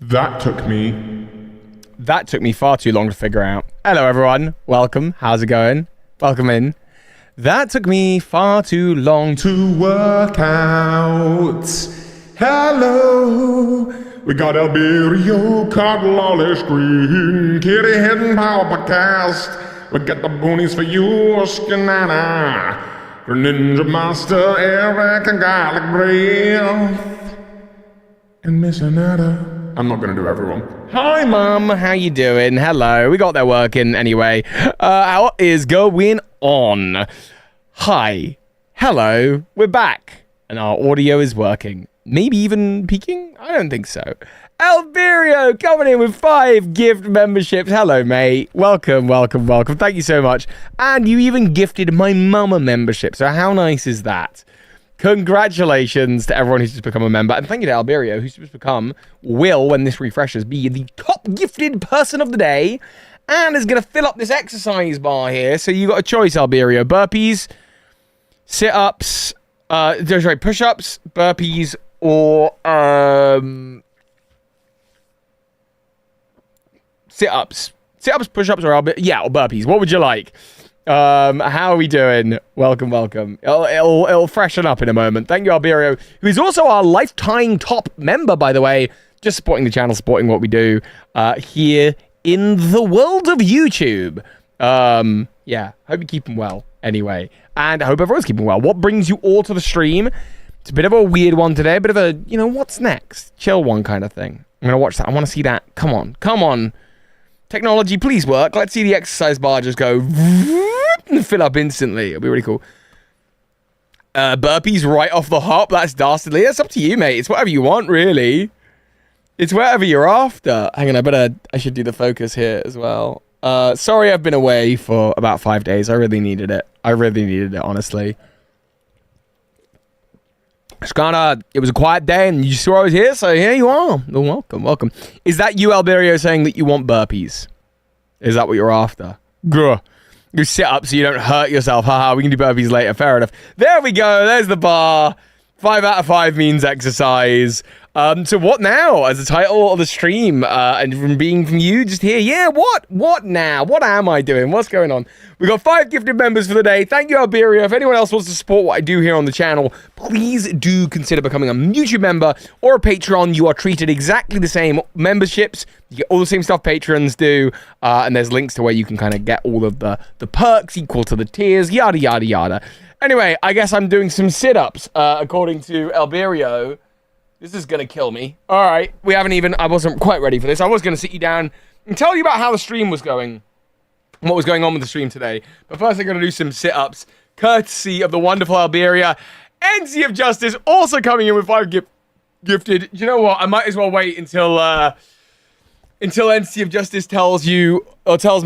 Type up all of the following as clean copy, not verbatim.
That took me far too long to figure out. Hello, everyone. Welcome. How's it going? Welcome in. That took me far too long to work out. Hello. We got Alberio, Cardinal on the screen, Kitty Hidden Power Podcast. We got the boonies for you, Skanana, the Ninja Master, Eric, and Garlic Breath, and Miss Anata. I'm not gonna do everyone. Hi, Mum. How you doing? Hello. We got that working anyway. How is going on? Hi. Hello. We're back. And our audio is working. Maybe even peaking? I don't think so. Alberio coming in with 5 gift memberships. Hello, mate. Welcome, welcome, welcome. Thank you so much. And you even gifted my mama membership. So how nice is that? Congratulations to everyone who's just become a member. And thank you to Alberio, who's just will, when this refreshes, be the top gifted person of the day. And is going to fill up this exercise bar here. So you got a choice, Alberio. Burpees, sit-ups, push-ups, burpees, or sit-ups. Sit-ups, push-ups, or burpees. What would you like? How are we doing? Welcome, welcome. It'll freshen up in a moment. Thank you, Alberio, who is also our lifetime top member, by the way. Just supporting the channel, supporting what we do here in the world of YouTube. Yeah, hope you're keeping well anyway. And I hope everyone's keeping well. What brings you all to the stream? It's a bit of a weird one today. A bit of a, what's next? Chill one kind of thing. I'm going to watch that. I want to see that. Come on. Come on. Technology, please work. Let's see the exercise bar just go and fill up instantly. It'll be really cool. Burpees right off the hop. That's dastardly. That's up to you, mate. It's whatever you want, really. It's whatever you're after. Hang on, I should do the focus here as well. Sorry I've been away for about 5 days. I really needed it. Honestly. It was a quiet day and you saw I was here, so here you are. Welcome, welcome. Is that you, Alberio, saying that you want burpees? Is that what you're after? Grr. You sit up so you don't hurt yourself. Haha, we can do burpees later. Fair enough. There we go. There's the bar. 5 out of 5 means exercise. So what now as the title of the stream, and from you just here, yeah, what now? What am I doing? What's going on? We got 5 gifted members for the day. Thank you, Alberio. If anyone else wants to support what I do here on the channel, please do consider becoming a YouTube member or a Patreon. You are treated exactly the same memberships. You get all the same stuff patrons do, and there's links to where you can kind of get all of the perks equal to the tiers, yada, yada, yada. Anyway, I guess I'm doing some sit-ups, according to Alberio. This is going to kill me. All right. I wasn't quite ready for this. I was going to sit you down and tell you about how the stream was going, and what was going on with the stream today. But first, I'm going to do some sit-ups, courtesy of the wonderful Alberia. NC of Justice also coming in with 5 gifted. You know what? I might as well wait until NC of Justice tells me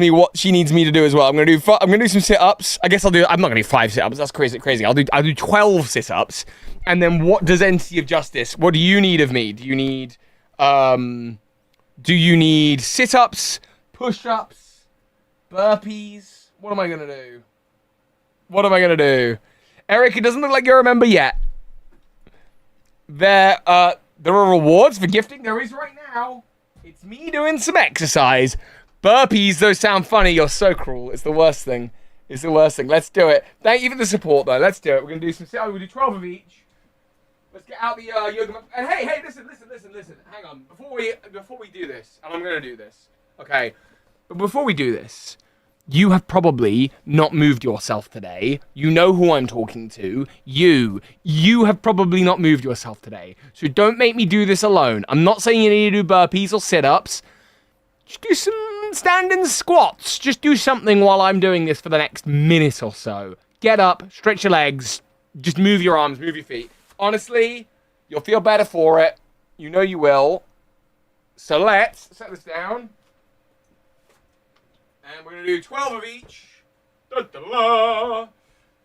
what she needs me to do as well. I'm gonna do some sit-ups. I'm not gonna do 5 sit-ups. That's crazy. I'll do 12 sit-ups. And then what does NC of Justice? What do you need of me? Do you need sit-ups, push-ups, burpees? What am I gonna do? Eric, it doesn't look like you're a member yet. There are rewards for gifting. There is right now. It's me doing some exercise. Burpees, those sound funny. You're so cruel. It's the worst thing. Let's do it. Thank you for the support, though. Let's do it. We're going to do some... We'll do 12 of each. Let's get out the yoga mat. And hey, listen. Hang on. Before we do this, and I'm going to do this, okay? But before we do this, you have probably not moved yourself today. You know who I'm talking to. You have probably not moved yourself today. So don't make me do this alone. I'm not saying you need to do burpees or sit-ups. Just do some standing squats. Just do something while I'm doing this for the next minute or so. Get up, stretch your legs, just move your arms, move your feet. Honestly, you'll feel better for it. You know you will. So let's set this down. And we're going to do 12 of each. Da-da-da.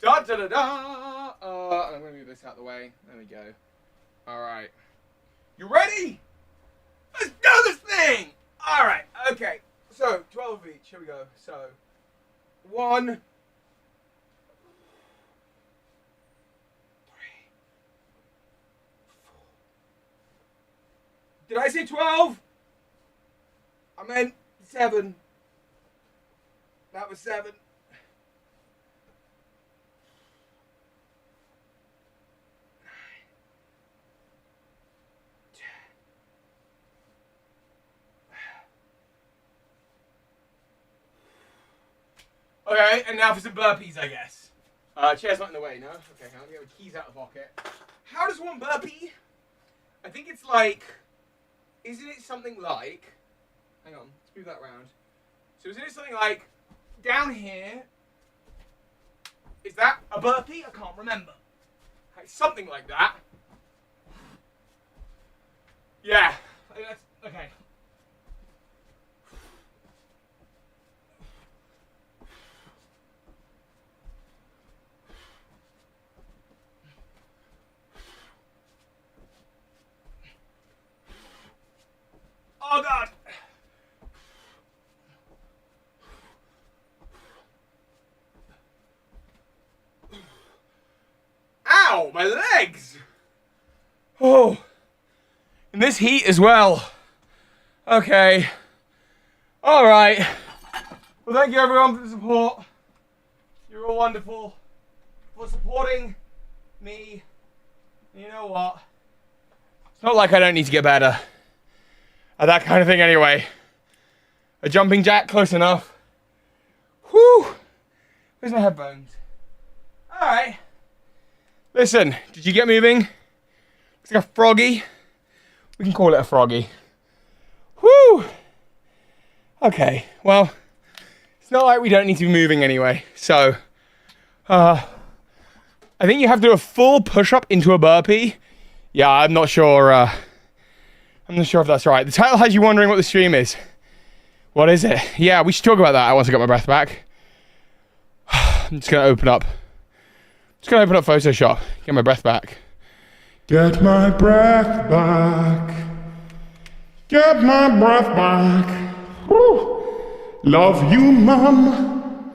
Da-da-da-da. I'm going to move this out of the way. There we go. All right. You ready? Let's do this thing. All right. Okay. So, 12 of each. Here we go. So, 1, 3. Did I say 12? I meant 7. That was 7. Okay, and now for some burpees, I guess. Chair's not in the way, no? Okay, I'll get the keys out of the pocket. How does one burpee? I think it's like... Isn't it something like... Hang on, let's move that around. So isn't it something like... Down here... Is that a burpee? I can't remember. Like, something like that. Yeah. I think that's... Okay. Oh God! Ow, my legs! Oh, in this heat as well. Okay. All right. Well, thank you everyone for the support. You're all wonderful for supporting me. You know what? It's not like I don't need to get better at that kind of thing anyway. A jumping jack, close enough. Whew. Where's my headphones? Alright. Listen, did you get moving? It's like a froggy. We can call it a froggy. Whew. Okay, well, it's not like we don't need to be moving anyway. So, I think you have to do a full push-up into a burpee. Yeah, I'm not sure if that's right. The title has you wondering what the stream is. What is it? Yeah, we should talk about that once I got my breath back. I'm just going to open up Photoshop. Get my breath back. Get my breath back. Get my breath back. Woo. Love you, Mum.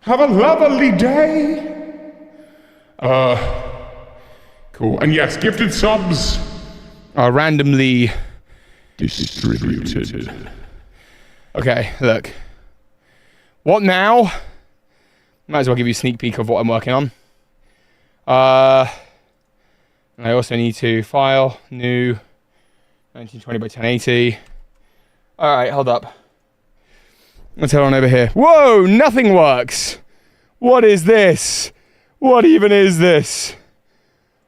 Have a lovely day. Cool. And yes, gifted subs are randomly distributed. Okay, look. What now? Might as well give you a sneak peek of what I'm working on. I also need to file new 1920 by 1080. Alright, hold up. Let's head on over here. Whoa, nothing works. What is this? What even is this?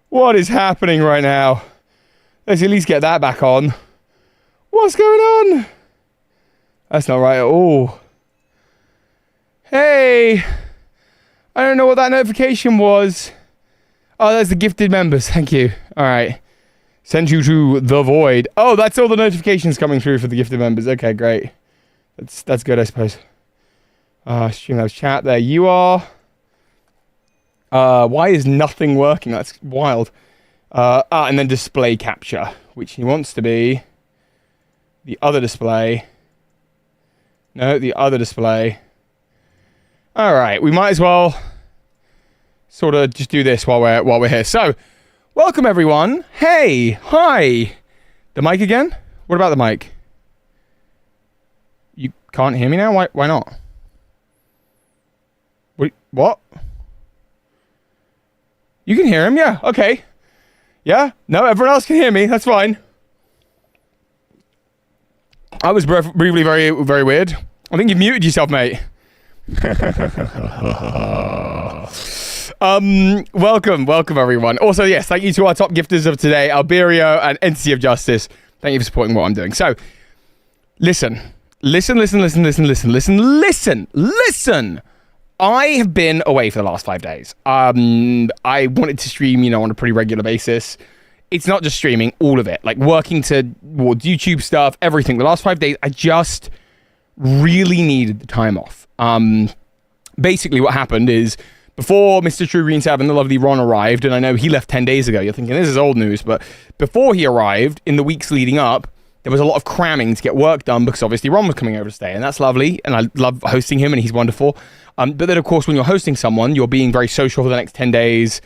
What is happening right now? Let's at least get that back on. What's going on? That's not right at all. Hey! I don't know what that notification was. Oh, that's the gifted members. Thank you. Alright. Send you to the void. Oh, that's all the notifications coming through for the gifted members. Okay, great. That's good, I suppose. Streamlabs chat. There you are. Why is nothing working? That's wild. And then display capture, which he wants to be the other display. No, the other display. All right, we might as well sort of just do this while we're here. So, welcome everyone. Hey, hi. The mic again? What about the mic? You can't hear me now? Why not? What? You can hear him? Yeah, okay. Yeah? No, everyone else can hear me. That's fine. I was briefly very, very weird. I think you've muted yourself, mate. Welcome everyone. Also, yes, thank you to our top gifters of today, Alberio and Entity of Justice. Thank you for supporting what I'm doing. So, listen. I have been away for the last 5 days. I wanted to stream, on a pretty regular basis. It's not just streaming, all of it. Like working towards YouTube stuff, everything. The last 5 days, I just really needed the time off. Basically what happened is before Mr. True Green 7, the lovely Ron arrived, and I know he left 10 days ago. You're thinking, this is old news. But before he arrived, in the weeks leading up, there was a lot of cramming to get work done because obviously Ron was coming over to stay, and that's lovely, and I love hosting him, and he's wonderful. But then, of course, when you're hosting someone, you're being very social for the next 10 days.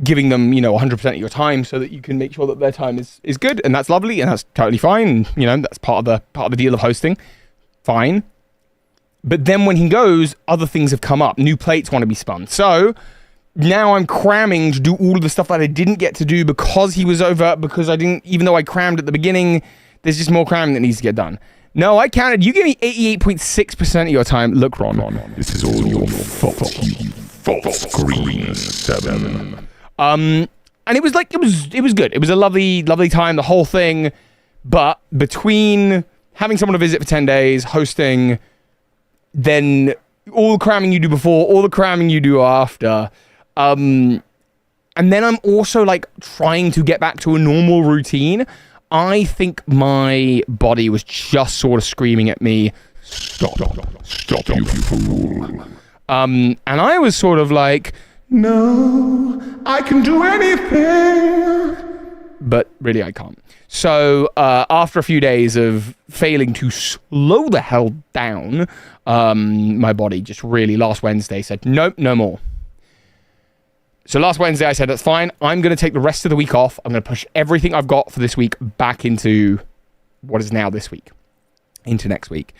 giving them, 100% of your time so that you can make sure that their time is good, and that's lovely, and that's totally fine. That's part of the deal of hosting. Fine. But then when he goes, other things have come up. New plates want to be spun. So now I'm cramming to do all of the stuff that I didn't get to do because he was over, because I didn't, even though I crammed at the beginning, there's just more cramming that needs to get done. No, I counted. You gave me 88.6% of your time. Look, Ron. This is all your fault, you false green 7. And it was good. It was a lovely time, the whole thing. But between having someone to visit for 10 days, hosting, then all the cramming you do before, all the cramming you do after, and then I'm also like trying to get back to a normal routine. I think my body was just sort of screaming at me, Stop, you fool. And I was sort of like, no, I can do anything. But really, I can't. So after a few days of failing to slow the hell down, my body just really last Wednesday said, nope, no more. So last Wednesday I said, that's fine. I'm going to take the rest of the week off. I'm going to push everything I've got for this week back into what is now this week, into next week.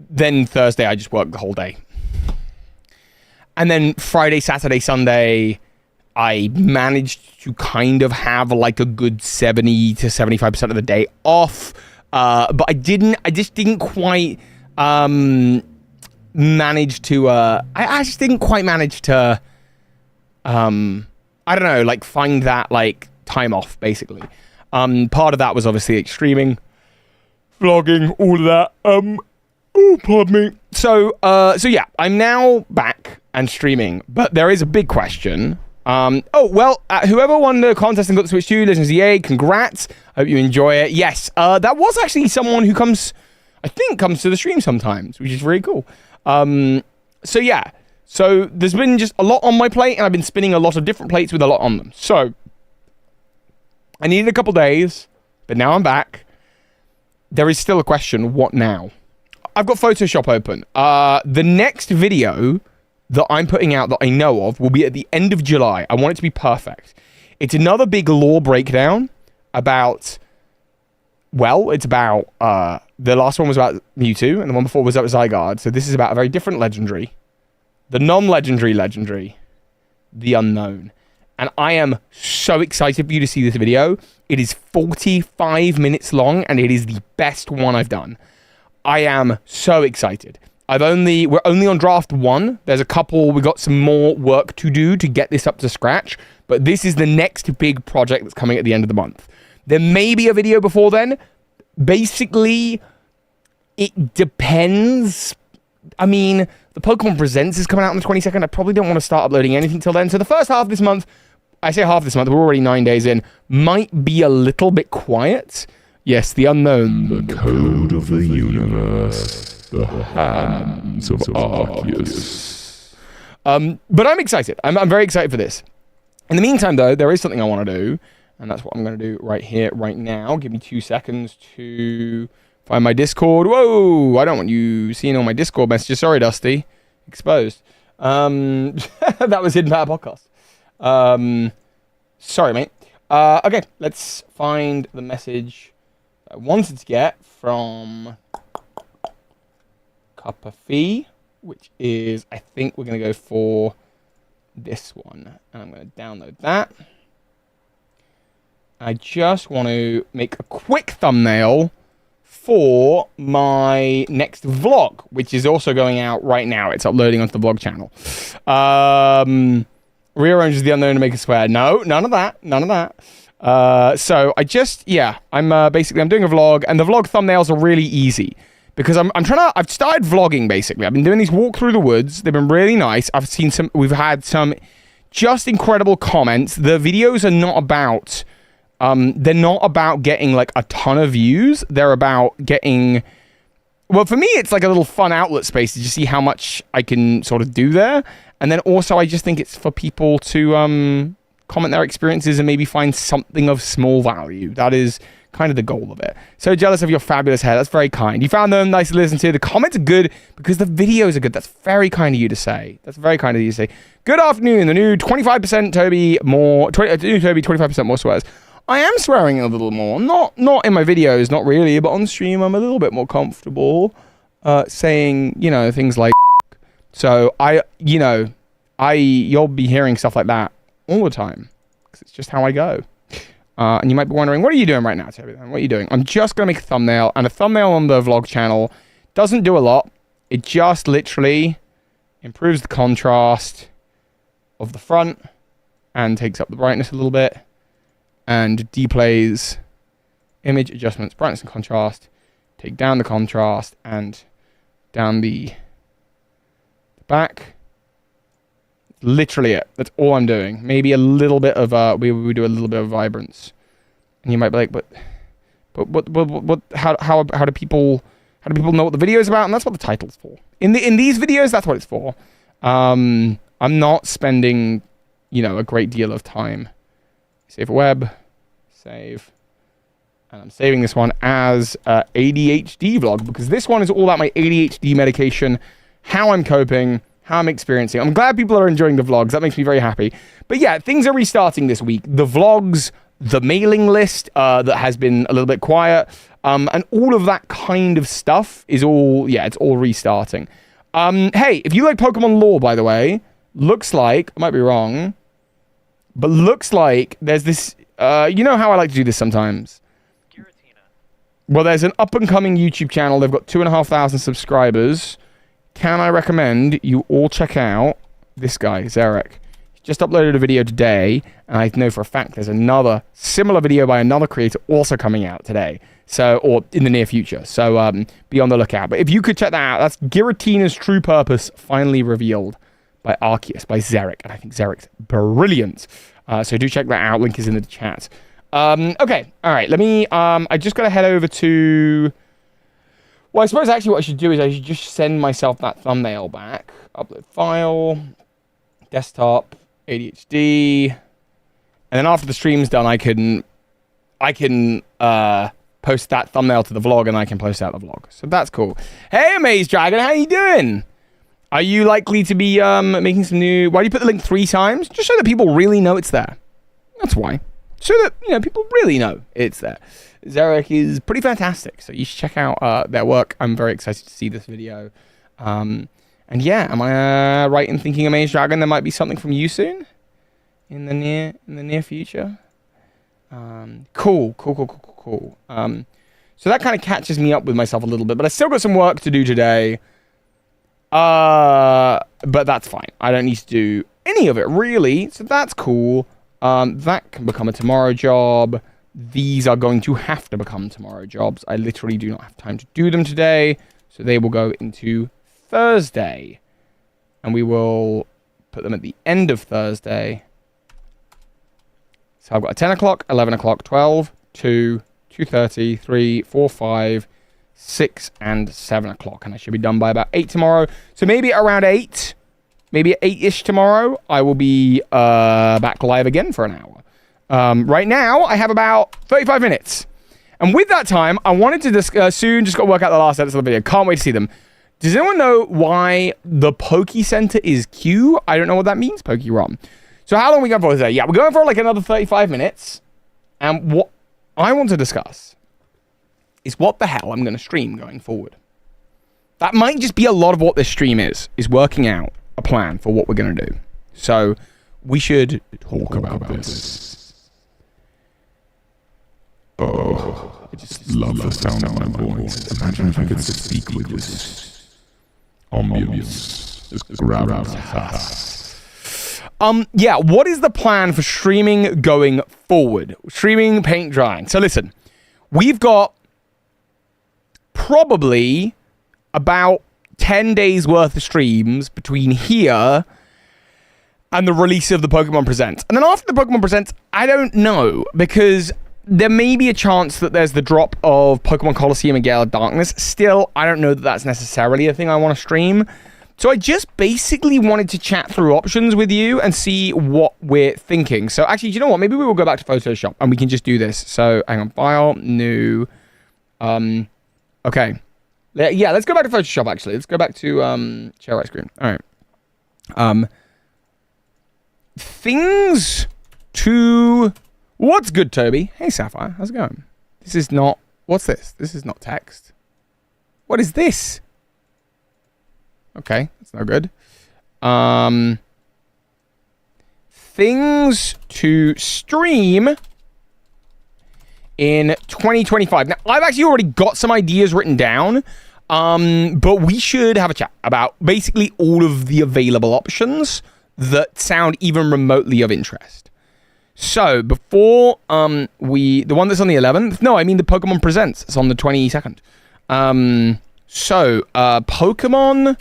Then Thursday I just worked the whole day. And then Friday, Saturday, Sunday, I managed to kind of have like a good 70 to 75% of the day off. But I just didn't quite manage to, I just didn't quite manage to, I don't know, like find that like time off basically. Part of that was obviously like, streaming, vlogging, all of that. Oh, pardon me. So yeah, I'm now back and streaming, but there is a big question. Whoever won the contest and got the Switch 2, Legends of EA, congrats. Hope you enjoy it. Yes, that was actually someone who comes to the stream sometimes, which is really cool. So yeah, so there's been just a lot on my plate, and I've been spinning a lot of different plates with a lot on them. So I needed a couple days, but now I'm back. There is still a question, what now? I've got Photoshop open. The next video that I'm putting out that I know of will be at the end of July. I want it to be perfect. It's another big lore breakdown about, it's about, the last one was about Mewtwo, and the one before was about Zygarde. So this is about a very different legendary. The non-legendary, the unknown. And I am so excited for you to see this video. It is 45 minutes long, and it is the best one I've done. I am so excited. We're only on draft 1. There's a couple, we got some more work to do to get this up to scratch, but this is the next big project that's coming at the end of the month. There may be a video before then. Basically, it depends. I mean, the Pokemon Presents is coming out on the 22nd. I probably don't want to start uploading anything till then. So the first half of this month, I say half this month, we're already 9 days in, might be a little bit quiet. Yes, the unknown. The code of the universe. The hands of Arceus. But I'm excited. I'm very excited for this. In the meantime, though, there is something I want to do, and that's what I'm going to do right here, right now. Give me 2 seconds to find my Discord. Whoa! I don't want you seeing all my Discord messages. Sorry, Dusty. Exposed. That was Hidden Power Podcast. Sorry, mate. Okay, let's find the message I wanted to get from Cup-a-Fee, which is, I think we're going to go for this one. And I'm going to download that. I just want to make a quick thumbnail for my next vlog, which is also going out right now. It's uploading onto the vlog channel. Rearranges the unknown to make a square. No, none of that. None of that. So I just, I'm doing a vlog, and the vlog thumbnails are really easy because I've started vlogging basically. I've been doing these walk through the woods. They've been really nice. We've had some just incredible comments. The videos are not about, they're not about getting like a ton of views. They're about getting, well, for me, it's like a little fun outlet space to just see how much I can sort of do there. And then also, I just think it's for people to comment their experiences and maybe find something of small value. That is kind of the goal of it. So jealous of your fabulous hair. That's very kind. You found them nice to listen to. The comments are good because the videos are good. That's very kind of you to say. That's very kind of you to say. Good afternoon. The new 25% Toby more, new Toby 25% more swears. I am swearing a little more. Not in my videos, not really, but on stream I'm a little bit more comfortable saying, you know, things like so you'll be hearing stuff like that all the time because it's just how I go. And you might be wondering, what are you doing right now, Toby? What are you doing? I'm just going to make a thumbnail, and a thumbnail on the vlog channel doesn't do a lot. It just literally improves the contrast of the front and takes up the brightness a little bit and deplays image adjustments, brightness and contrast, take down the contrast and down the back. Literally it. That's all I'm doing. Maybe a little bit of we do a little bit of vibrance, and you might be like, but what? How do people know what the video is about? And that's what the title's for. In these videos, that's what it's for. I'm not spending, a great deal of time. Save a web, save, and I'm saving this one as ADHD vlog because this one is all about my ADHD medication, how I'm coping, how I'm experiencing. I'm glad people are enjoying the vlogs. That makes me very happy. But yeah, things are restarting this week. The vlogs, the mailing list that has been a little bit quiet, and all of that kind of stuff is all, it's all restarting. Hey, if you like Pokemon lore, by the way, looks like, I might be wrong, but looks like there's this, you know how I like to do this sometimes? Well, there's an up-and-coming YouTube channel. They've got 2,500 subscribers. Can I recommend you all check out this guy, Zarek? He just uploaded a video today, and I know for a fact there's another similar video by another creator also coming out today. So, or in the near future. So, be on the lookout. But if you could check that out, that's Giratina's True Purpose finally revealed by Arceus, by Zarek. And I think Zarek's brilliant. So do check that out. Link is in the chat. Okay. All right. Let me, I just got to head over to... Well, I suppose actually what I should do is I should just send myself that thumbnail back. Upload file, desktop, ADHD, and then after the stream's done, I can post that thumbnail to the vlog, and I can post out the vlog. So that's cool. Hey, Amaze Dragon, how you doing? Are you likely to be making some new? Why do you put the link 3 times? Just so that people really know it's there. That's why. So that people really know it's there. Zarek is pretty fantastic, so you should check out their work. I'm very excited to see this video. And yeah, am I right in thinking, Amaze Dragon, there might be something from you soon in the near future? Cool. So that kind of catches me up with myself a little bit, but I still got some work to do today. But that's fine. I don't need to do any of it really, so that's cool. That can become a tomorrow job. These are going to have to become tomorrow jobs. I literally do not have time to do them today. So they will go into Thursday. And we will put them at the end of Thursday. So I've got a 10 o'clock, 11 o'clock, 12, 2, 2:30, 3, 4, 5, 6, and 7 o'clock. And I should be done by about 8 tomorrow. So maybe around 8, maybe at 8-ish tomorrow, I will be back live again for an hour. Right now, I have about 35 minutes. And with that time, I wanted to soon just got to work out the last edits of the video. Can't wait to see them. Does anyone know why the Poke Center is Q? I don't know what that means, Poke-Rom. So how long are we going for today? Yeah, we're going for like another 35 minutes. And what I want to discuss is what the hell I'm going to stream going forward. That might just be a lot of what this stream is working out a plan for what we're going to do. So we should talk about this. Oh, I just love the sound of my voice. Imagine if I could speak with this ambience. This gravitas. Yeah, what is the plan for streaming going forward? Streaming paint drying. So listen, we've got probably about 10 days worth of streams between here and the release of the Pokemon Presents. And then after the Pokemon Presents, I don't know, because there may be a chance that there's the drop of Pokemon Colosseum and Gale of Darkness. Still, I don't know that that's necessarily a thing I want to stream. So I just basically wanted to chat through options with you and see what we're thinking. So actually, you know what? Maybe we will go back to Photoshop and we can just do this. So hang on, file, new. Okay. Yeah, let's go back to Photoshop actually. Let's go back to share right screen. All right. Things to... What's good, Toby? Hey, Sapphire. How's it going? This is not... What's this? This is not text. What is this? Okay, that's no good. Things to stream in 2025. Now, I've actually already got some ideas written down, but we should have a chat about basically all of the available options that sound even remotely of interest. So, before the one that's on the 11th, no, I mean the Pokemon Presents. It's on the 22nd. Pokemon,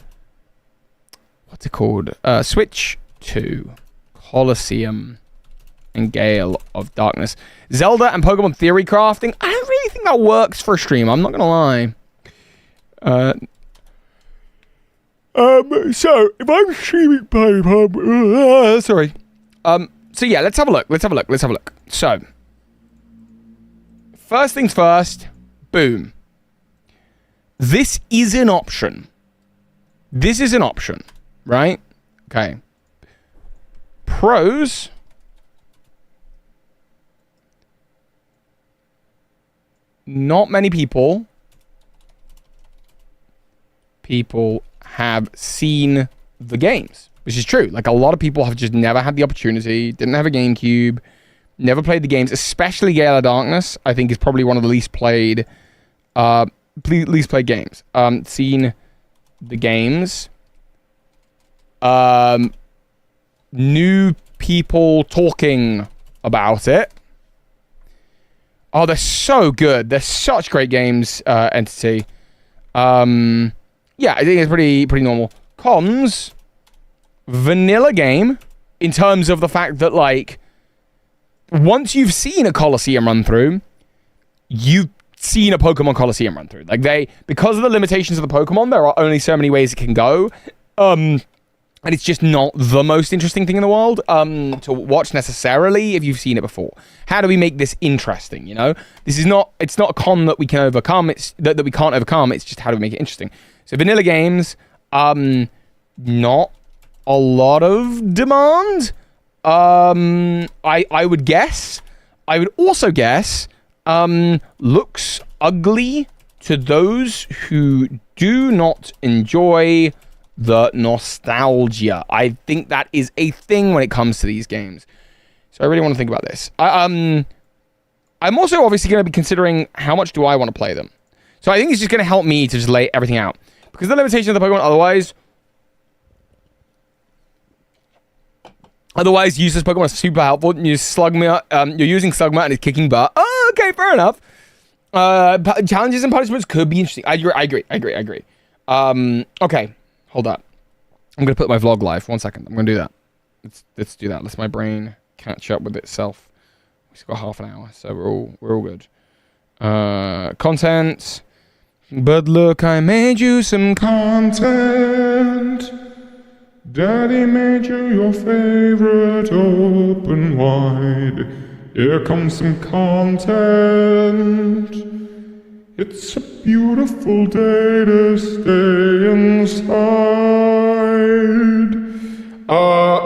what's it called? Switch 2, Colosseum, and Gale of Darkness. Zelda and Pokemon Theory Crafting. I don't really think that works for a stream, I'm not gonna lie. So, if I'm streaming Pokemon... sorry. So yeah, let's have a look. So, first things first, boom. This is an option. Right? Okay. Pros. Not many people have seen the games. Which is true. Like, a lot of people have just never had the opportunity, didn't have a GameCube, never played the games, especially Gale of Darkness, I think is probably one of the least played games. Seen the games. New people talking about it. Oh, they're so good. They're such great games, Entity. Yeah, I think it's pretty normal. Cons... vanilla game in terms of the fact that, like, once you've seen a Colosseum run through, you've seen a Pokemon Colosseum run through. Like, because of the limitations of the Pokemon, there are only so many ways it can go. And it's just not the most interesting thing in the world to watch necessarily if you've seen it before. How do we make this interesting, you know? It's not a con that we can overcome, it's that we can't overcome, it's just how do we make it interesting. So vanilla games, not a lot of demand. I would guess. I would also guess looks ugly to those who do not enjoy the nostalgia. I think that is a thing when it comes to these games. So I really want to think about this. I'm also obviously going to be considering how much do I want to play them. So I think it's just going to help me to just lay everything out. Because the limitation of the Pokemon, Otherwise, useless Pokemon are super helpful. You Slugma, you're using Slugma and it's kicking butt. Oh, okay, fair enough. Challenges and punishments could be interesting. I agree. Okay, hold up. I'm gonna put my vlog live. 1 second. I'm gonna do that. Let's do that. Let's my brain catch up with itself. We've got half an hour, so we're all good. Content. But look, I made you some content. Daddy made you your favorite open wide. Here comes some content. It's a beautiful day to stay inside.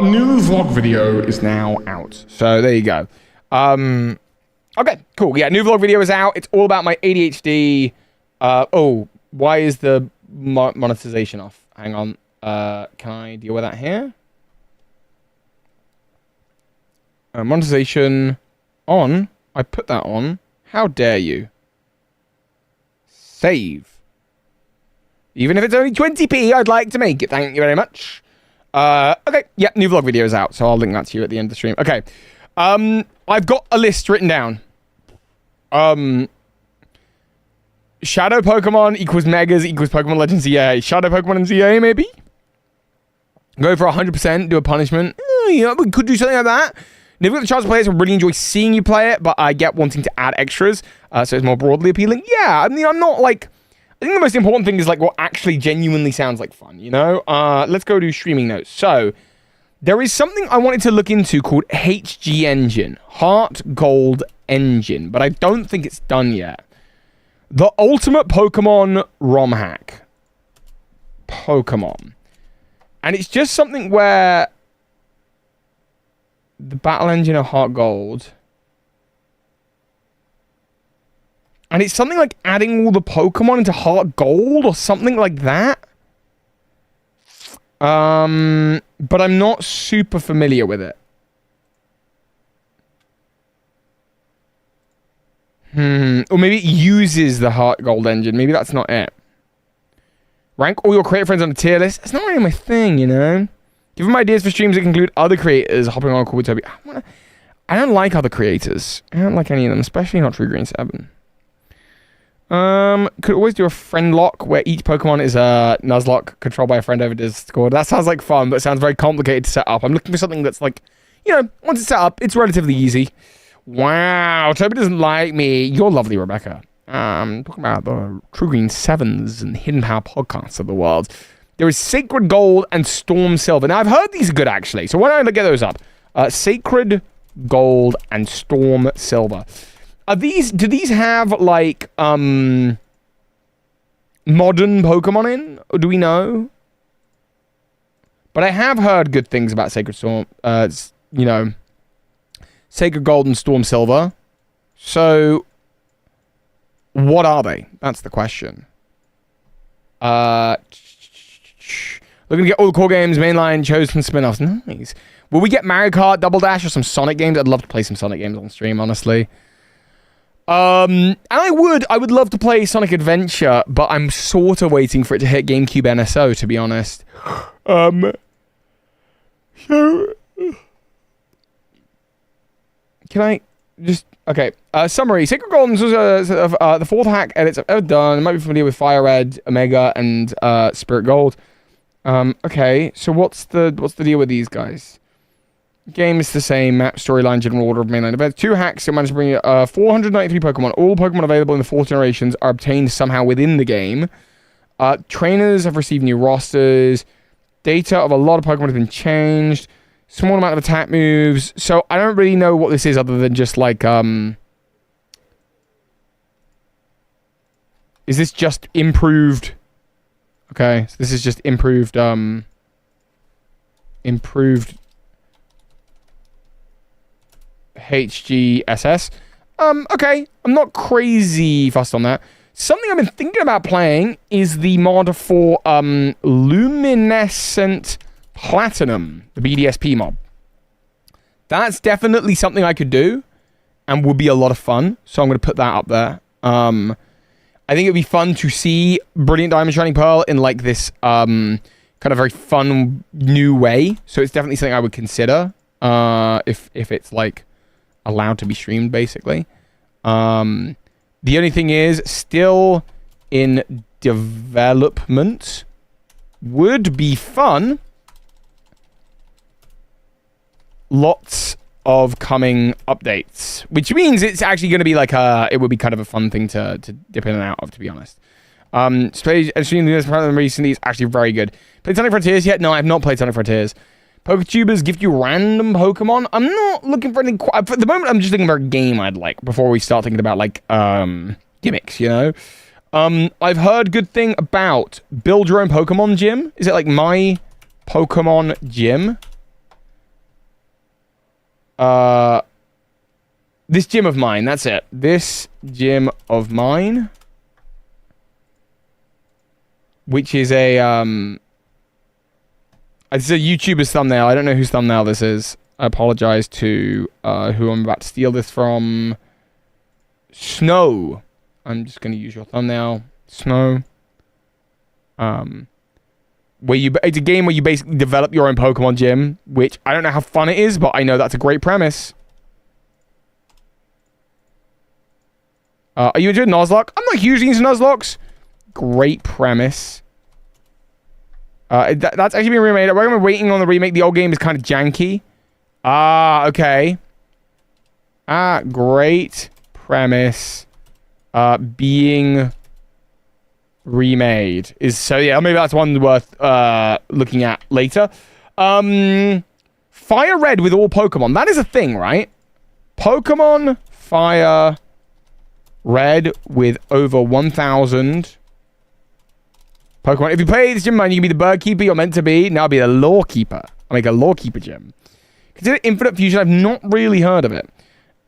New vlog video is now out. So there you go. Okay, cool. Yeah, new vlog video is out. It's all about my ADHD. Why is the monetization off? Hang on. Can I deal with that here? Monetization on. I put that on. How dare you? Save. Even if it's only 20p, I'd like to make it. Thank you very much. Okay. Yeah, new vlog video is out, so I'll link that to you at the end of the stream. Okay. I've got a list written down. Shadow Pokemon equals Megas equals Pokemon Legends ZA. Shadow Pokemon and ZA, maybe? Go for 100%, do a punishment. Yeah, we could do something like that. Never got the chance to play it, so I really enjoy seeing you play it, but I get wanting to add extras, so it's more broadly appealing. Yeah, I mean, I'm not, like... I think the most important thing is like what actually genuinely sounds like fun, you know? Let's go to streaming notes. So there is something I wanted to look into called HG Engine, Heart Gold Engine, but I don't think it's done yet. The Ultimate Pokemon ROM hack. Pokemon. And it's just something where the battle engine of Heart Gold. And it's something like adding all the Pokemon into Heart Gold or something like that. But I'm not super familiar with it. Or maybe it uses the Heart Gold engine. Maybe that's not it. Rank all your creator friends on a tier list. It's not really my thing, you know? Give them ideas for streams that include other creators hopping on a call with Toby. I don't like other creators. I don't like any of them, especially not True Green 7. Could always do a friend lock where each Pokemon is a Nuzlocke controlled by a friend over Discord. That sounds like fun, but sounds very complicated to set up. I'm looking for something that's like, you know, once it's set up, it's relatively easy. Wow, Toby doesn't like me. You're lovely, Rebecca. Talking about the True Green 7s and Hidden Power podcasts of the world. There is Sacred Gold and Storm Silver. Now, I've heard these are good, actually. So why don't I get those up? Sacred Gold and Storm Silver. Do these have, like, modern Pokemon in? Or do we know? But I have heard good things about Sacred Storm, you know, Sacred Gold and Storm Silver. So, what are they? That's the question. Looking to get all the core games, mainline, chosen spin-offs. Nice. Will we get Mario Kart, Double Dash, or some Sonic games? I'd love to play some Sonic games on stream, honestly. And I would love to play Sonic Adventure, but I'm sort of waiting for it to hit GameCube NSO, to be honest. So, can I just... Okay, summary. Sacred Gold was the fourth hack edits I've ever done. I might be familiar with Fire Red, Omega, and Spirit Gold. Okay, so what's the deal with these guys? Game is the same. Map, storyline, general order of mainline events. 2 hacks that managed to bring 493 Pokemon. All Pokemon available in the 4th generations are obtained somehow within the game. Trainers have received new rosters. Data of a lot of Pokemon has been changed. Small amount of attack moves. So I don't really know what this is other than just like, is this just improved? Okay, so this is just improved, improved HGSS. Okay, I'm not crazy fussed on that. Something I've been thinking about playing is the mod for, Luminescent Platinum, the BDSP mod. That's definitely something I could do and would be a lot of fun. So I'm going to put that up there. I think it'd be fun to see Brilliant Diamond Shining Pearl in like this kind of very fun new way. So it's definitely something I would consider if it's like allowed to be streamed, basically. The only thing is, still in development, would be fun. Lots of coming updates, which means it's actually going to be like it would be kind of a fun thing to dip in and out of, to be honest. Streaming this recently is actually very good. Played Sonic Frontiers yet? No, I have not played Sonic Frontiers. Poketubers gift you random Pokemon. I'm not looking for anything for the moment. I'm just looking for a game I'd like before we start thinking about like gimmicks, you know. I've heard good thing about build your own Pokemon gym. Is it like my Pokemon gym? This gym of mine, that's it. This gym of mine, which is a it's a YouTuber's thumbnail. I don't know whose thumbnail this is. I apologize to who I'm about to steal this from. Snow. I'm just going to use your thumbnail. Snow. It's a game where you basically develop your own Pokemon gym, which I don't know how fun it is, but I know that's a great premise. Are you into Nuzlocke? I'm not hugely into Nuzlocks. Great premise. That's actually been remade. I recommend waiting on the remake. The old game is kind of janky. Okay. Great premise. Being remade is so yeah, maybe that's one worth looking at later. Fire Red with all Pokemon. That is a thing, right? Pokemon Fire Red with over 1,000 Pokemon. If you play this gym, man, you can be the bird keeper you're meant to be. Now I'll be the lore keeper. I'll make a lore keeper gym. Consider Infinite Fusion. I've not really heard of it.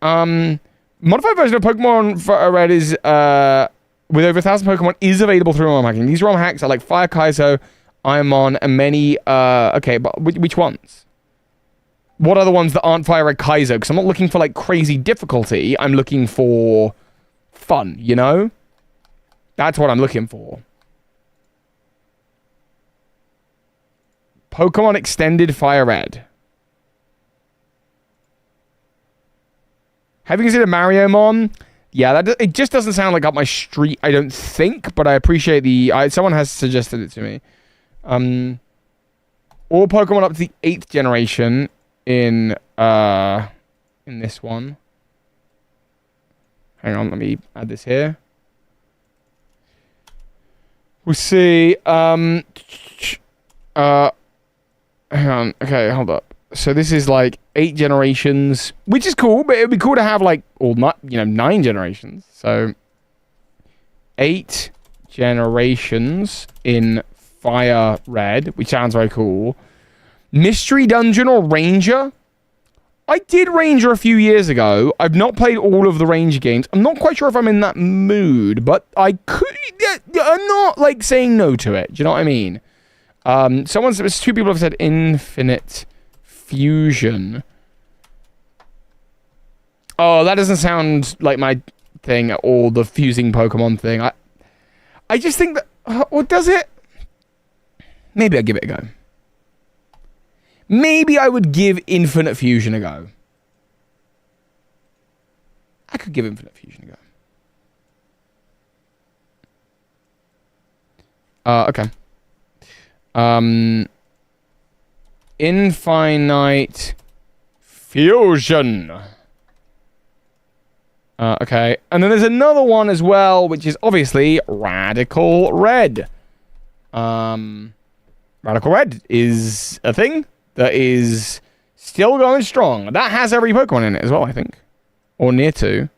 Modified version of Pokemon Fire Red is with over 1,000 Pokemon is available through ROM hacking. These ROM hacks are like Fire Kaizo, Ironmon, and many. Okay, but which ones? What are the ones that aren't Fire Red Kaizo? Because I'm not looking for like crazy difficulty. I'm looking for fun, you know? That's what I'm looking for. Pokemon Extended Fire Red. Have you considered Mariomon? Yeah, it just doesn't sound like up my street, I don't think, but I appreciate someone has suggested it to me. All Pokemon up to the 8th generation in this one. Hang on, let me add this here. We'll see. Hang on. Okay, hold up. So this is like 8 generations, which is cool, but it would be cool to have like all 9 generations. So 8 generations in Fire Red, which sounds very cool. Mystery Dungeon or Ranger? I did Ranger a few years ago. I've not played all of the Ranger games. I'm not quite sure if I'm in that mood, but I could. I'm not like saying no to it. Do you know what I mean? Two people have said Infinite Fusion. Oh, that doesn't sound like my thing at all, the fusing Pokemon thing. I just think that... or does it? Maybe I'll give it a go. Maybe I would give Infinite Fusion a go. I could give Infinite Fusion a go. Okay. Infinite Fusion. Okay. And then there's another one as well, which is obviously Radical Red. Radical Red is a thing that is still going strong. That has every Pokemon in it as well, I think. Or near to.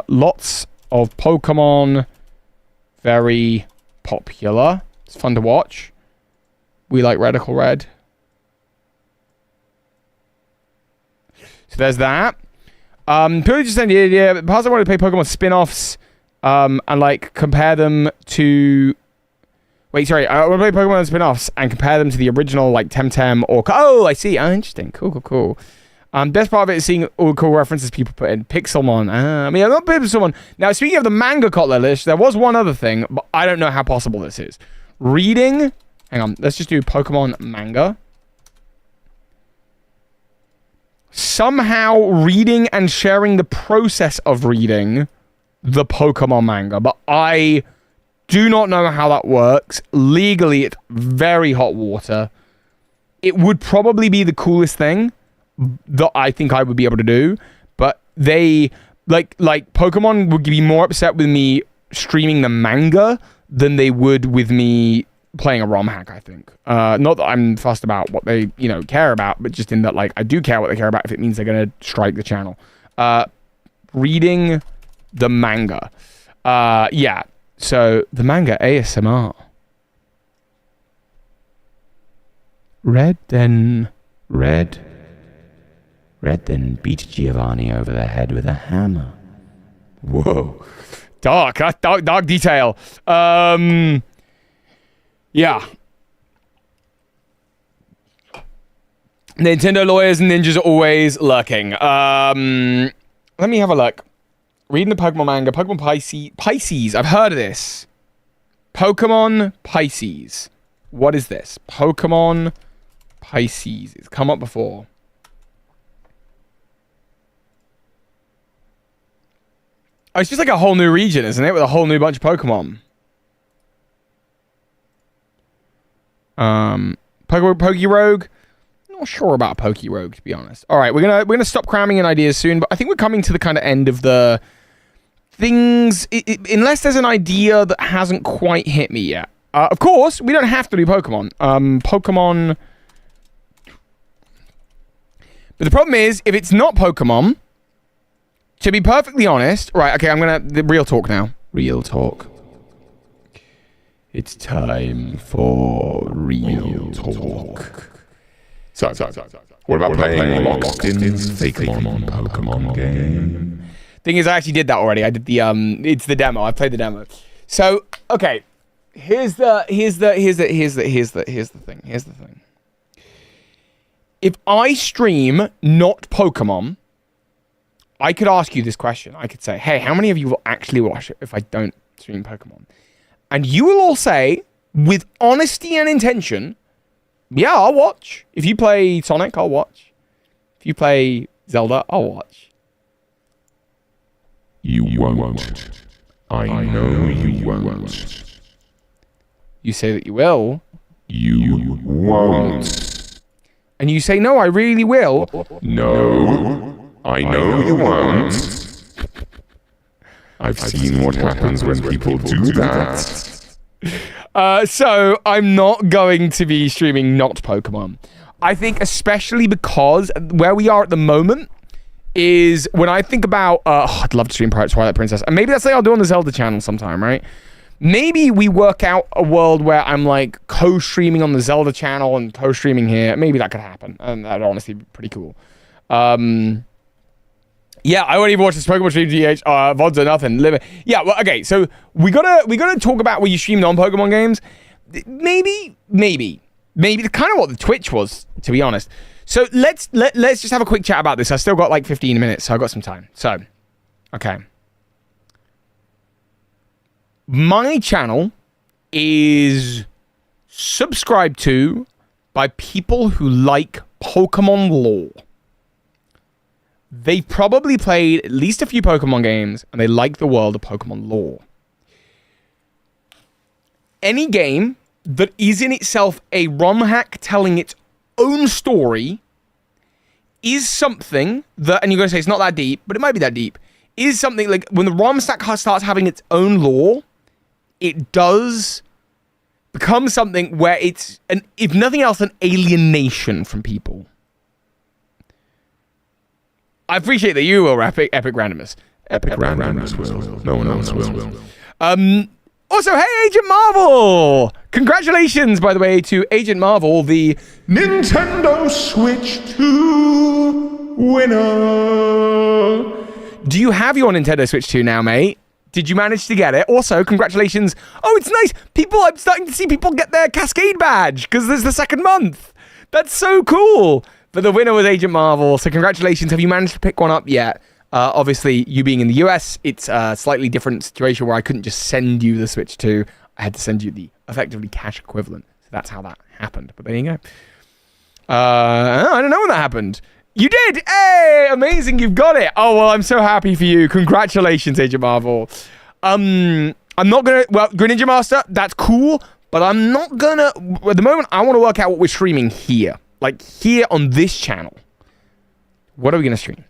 Lots of Pokemon. Very popular. It's fun to watch. We like Radical Red. So there's that. Purely just saying, yeah, perhaps I wanted to play Pokemon spin-offs, and like compare them to... Wait, sorry. I want to play Pokemon spin-offs and compare them to the original, like Temtem or... Oh, I see. Oh, interesting. Cool. Best part of it is seeing all the cool references people put in. Pixelmon. I mean, I'm not Pixelmon. Now, speaking of the manga Kotler list, there was one other thing, but I don't know how possible this is. Reading... Hang on. Let's just do Pokemon manga. Somehow reading and sharing the process of reading the Pokemon manga. But I do not know how that works. Legally, it's very hot water. It would probably be the coolest thing that I think I would be able to do. But they... Like Pokemon would be more upset with me streaming the manga than they would with me... playing a ROM hack, I think. Not that I'm fussed about what they, care about, but just in that, like, I do care what they care about if it means they're going to strike the channel. Reading the manga. Yeah. So, the manga ASMR. Red then beat Giovanni over the head with a hammer. Whoa. Dark detail. Yeah. Nintendo lawyers and ninjas are always lurking. Let me have a look. Reading the Pokemon manga. Pokemon Pisces. I've heard of this. Pokemon Pisces. What is this? Pokemon Pisces. It's come up before. Oh, it's just like a whole new region, isn't it? With a whole new bunch of Pokemon. Pokerogue, not sure about Poke Rogue, to be honest. All right, we're gonna stop cramming in ideas soon, but I think we're coming to the kind of end of the things. Unless there's an idea that hasn't quite hit me yet. Of course, we don't have to do Pokemon. Pokemon. But the problem is, if it's not Pokemon, to be perfectly honest, right? Okay, the real talk now. Real talk. It's time for real talk. So, what about playing Locked-in's Pokemon game? Thing is, I actually did that already. I did the it's the demo. I played the demo. So, okay, here's the thing. If I stream not Pokemon, I could ask you this question. I could say, hey, how many of you will actually watch it if I don't stream Pokemon? And you will all say, with honesty and intention, yeah, I'll watch. If you play Sonic, I'll watch. If you play Zelda, I'll watch. You won't. I know you won't. You say that you will. You won't. And you say, no, I really will. No, I know you won't. I've seen what happens when people do that. So I'm not going to be streaming not Pokemon. I think especially because where we are at the moment is when I think about, I'd love to stream Twilight Princess. And maybe that's something I'll do on the Zelda channel sometime, right? Maybe we work out a world where I'm like co-streaming on the Zelda channel and co-streaming here. Maybe that could happen. And that'd honestly be pretty cool. Yeah, I won't even watch this Pokemon stream, GH. VODs are nothing. Yeah, well, okay, so we gotta talk about when you stream non-Pokemon games. Maybe kind of what the Twitch was, to be honest. So let's just have a quick chat about this. I still got like 15 minutes, so I've got some time. So, okay. My channel is subscribed to by people who like Pokemon lore. They've probably played at least a few Pokemon games, and they like the world of Pokemon lore. Any game that is in itself a ROM hack telling its own story is something that, and you're going to say it's not that deep, but it might be that deep, is something like when the ROM stack starts having its own lore, it does become something where it's, if nothing else, an alienation from people. I appreciate that you will, Epic Randomness. Epic Randomness will. No one else will. Also, hey, Agent Marvel! Congratulations, by the way, to Agent Marvel, the Nintendo Switch 2 winner. Do you have your Nintendo Switch 2 now, mate? Did you manage to get it? Also, congratulations. Oh, it's nice. I'm starting to see people get their Cascade badge because there's the second month. That's so cool. But the winner was Agent Marvel, so congratulations. Have you managed to pick one up yet? Obviously, you being in the US, it's a slightly different situation where I couldn't just send you the Switch 2. I had to send you the effectively cash equivalent. So that's how that happened. But there you go. I don't know when that happened. You did! Hey! Amazing, you've got it! Oh, well, I'm so happy for you. Congratulations, Agent Marvel. I'm not gonna... Well, Greninja Master, that's cool, but I'm not gonna... At the moment, I want to work out what we're streaming here. Like, here on this channel. What are we gonna stream?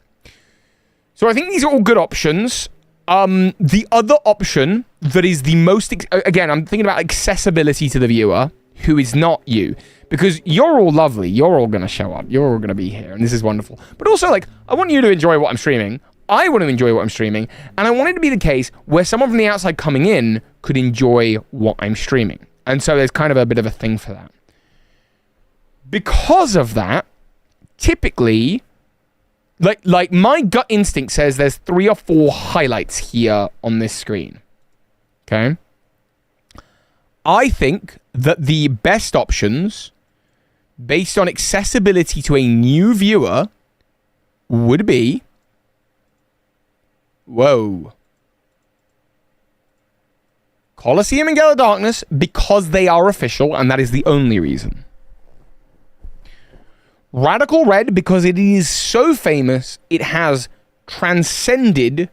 So I think these are all good options. The other option that is the most... Again, I'm thinking about accessibility to the viewer, who is not you. Because you're all lovely. You're all going to show up. You're all going to be here. And this is wonderful. But also, like, I want you to enjoy what I'm streaming. I want to enjoy what I'm streaming. And I want it to be the case where someone from the outside coming in could enjoy what I'm streaming. And so there's kind of a bit of a thing for that. Because of that, typically... Like my gut instinct says there's 3 or 4 highlights here on this screen. Okay? I think that the best options, based on accessibility to a new viewer, would be... Whoa. Colosseum and Gale of Darkness, because they are official, and that is the only reason. Radical Red, because it is so famous, it has transcended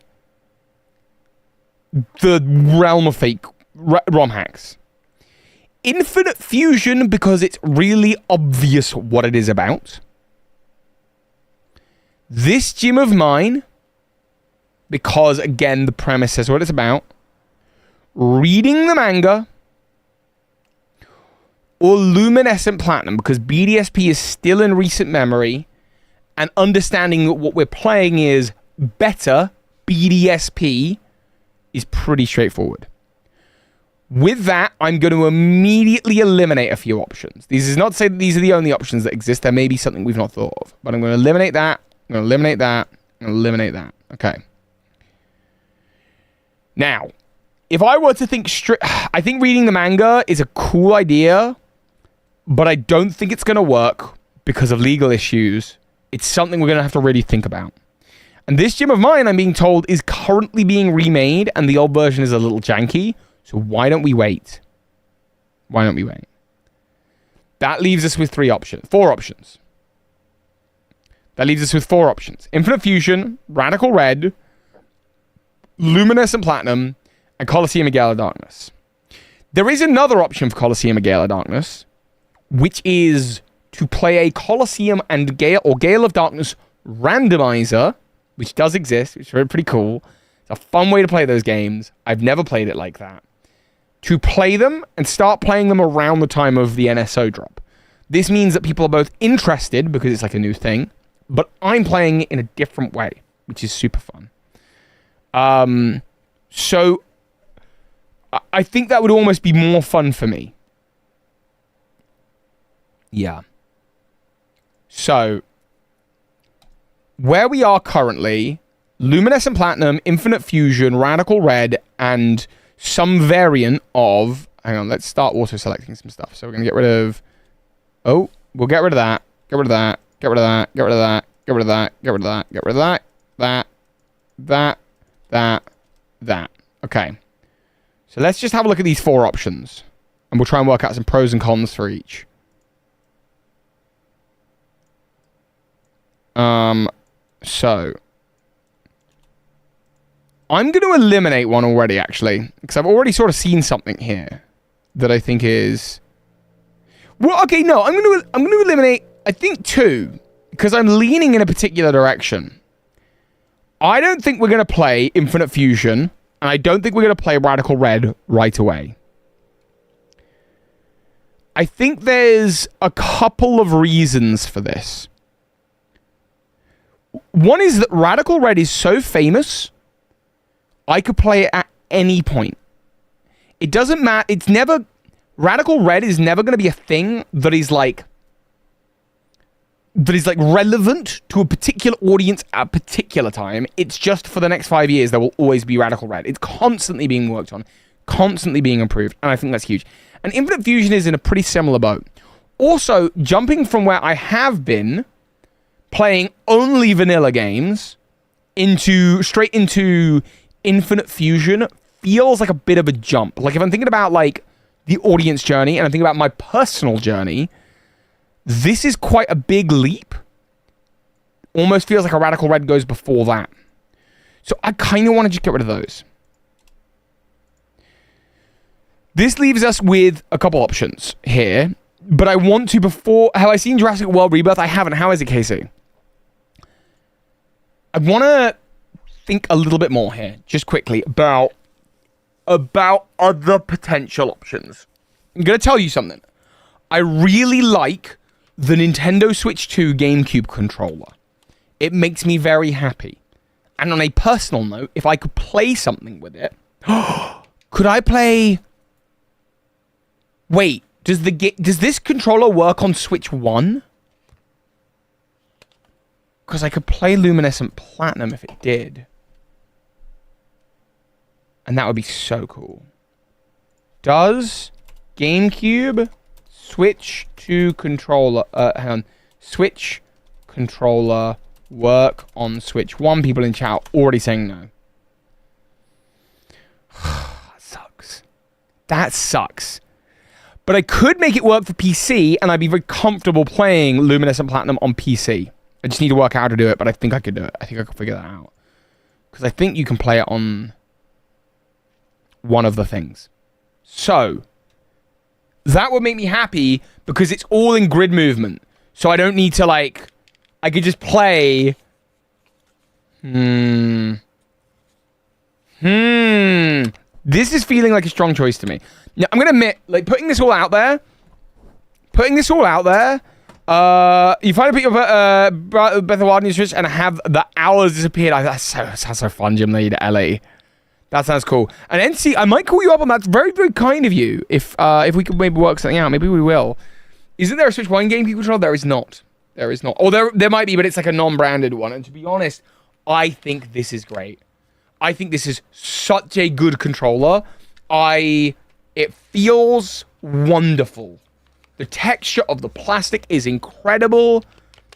the realm of fake ROM hacks. Infinite Fusion, because it's really obvious what it is about. This gym of mine, because again, the premise says what it's about, reading the manga, or Luminescent Platinum, because BDSP is still in recent memory, and understanding that what we're playing is better BDSP is pretty straightforward. With that, I'm going to immediately eliminate a few options. This is not to say that these are the only options that exist. There may be something we've not thought of, but I'm going to eliminate that. I'm going to eliminate that. I'm going to eliminate that. Okay. Now, if I were to think straight, I think reading the manga is a cool idea, but I don't think it's going to work because of legal issues. It's something we're going to have to really think about. And this gym of mine, I'm being told, is currently being remade, and the old version is a little janky. So why don't we wait? Why don't we wait? That leaves us with 4 options. That leaves us with 4 options. Infinite Fusion, Radical Red, Luminescent Platinum, and Colosseum of Gale of Darkness. There is another option for Colosseum of Gale of Darkness, which is to play a Colosseum and Gale or Gale of Darkness randomizer, which does exist, which is pretty cool. It's a fun way to play those games. I've never played it like that. To play them and start playing them around the time of the NSO drop. This means that people are both interested because it's like a new thing, but I'm playing it in a different way, which is super fun. So I think that would almost be more fun for me. Yeah. So where we are currently, Luminescent Platinum, Infinite Fusion, Radical Red, and some variant of... Hang on, let's start auto-selecting some stuff. So we're going to get rid of... Oh, we'll get rid of that. Get rid of that. Get rid of that. Get rid of that. Get rid of that. Get rid of that. Get rid of that. That. Okay. So let's just have a look at these 4 options. And we'll try and work out some pros and cons for each. So... I'm going to eliminate one already, actually, because I've already sort of seen something here that I think is... Well, okay, no, I'm going to eliminate, I think, 2, because I'm leaning in a particular direction. I don't think we're going to play Infinite Fusion, and I don't think we're going to play Radical Red right away. I think there's a couple of reasons for this. One is that Radical Red is so famous... I could play it at any point. It doesn't matter. It's never... Radical Red is never going to be a thing that is like relevant to a particular audience at a particular time. It's just for the next 5 years, there will always be Radical Red. It's constantly being worked on, constantly being improved, and I think that's huge. And Infinite Fusion is in a pretty similar boat. Also, jumping from where I have been playing only vanilla games straight into Infinite Fusion feels like a bit of a jump. Like if I'm thinking about like the audience journey and I'm thinking about my personal journey, this is quite a big leap. Almost feels like a Radical Red goes before that. So I kind of want to just get rid of those. This leaves us with a couple options here, but I want to have I seen Jurassic World Rebirth? I haven't. How is it, Casey? I want to think a little bit more here, just quickly, about other potential options. I'm going to tell you something. I really like the Nintendo Switch 2 GameCube controller. It makes me very happy. And on a personal note, if I could play something with it... Could I play... Wait, does this controller work on Switch 1? Because I could play Luminescent Platinum if it did. And that would be so cool. Does GameCube Switch 2 controller... hang on. Switch controller work on Switch 1? People in chat already saying no. That sucks. That sucks. But I could make it work for PC, and I'd be very comfortable playing Luminescent Platinum on PC. I just need to work out how to do it, but I think I could do it. I think I could figure that out. Because I think you can play it on one of the things. So, that would make me happy because it's all in grid movement. So I don't need to, like... I could just play This is feeling like a strong choice to me. Now, I'm going to admit, like, putting this all out there, you finally put your Breath of the Wild on your Switch and have the hours disappeared. That sounds so fun, Jim Lead, Ellie. That sounds cool. And NC, I might call you up on that. It's very, very kind of you. If we could maybe work something out, maybe we will. Isn't there a Switch 1 game control? There is not. There is not. Or there might be, but it's like a non-branded one. And to be honest, I think this is great. I think this is such a good controller. It feels wonderful. The texture of the plastic is incredible.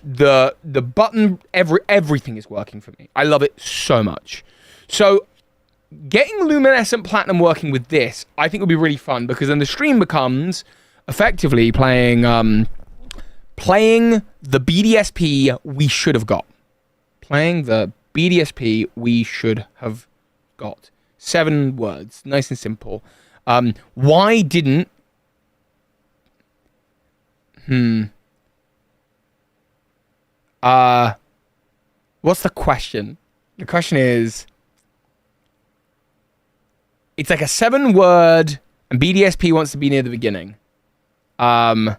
The button, everything is working for me. I love it so much. So getting Luminescent Platinum working with this, I think would be really fun, because then the stream becomes effectively playing the BDSP we should have got. Playing the BDSP we should have got. 7 words, nice and simple. Why didn't... What's the question? The question is... It's like a 7-word, and BDSP wants to be near the beginning. And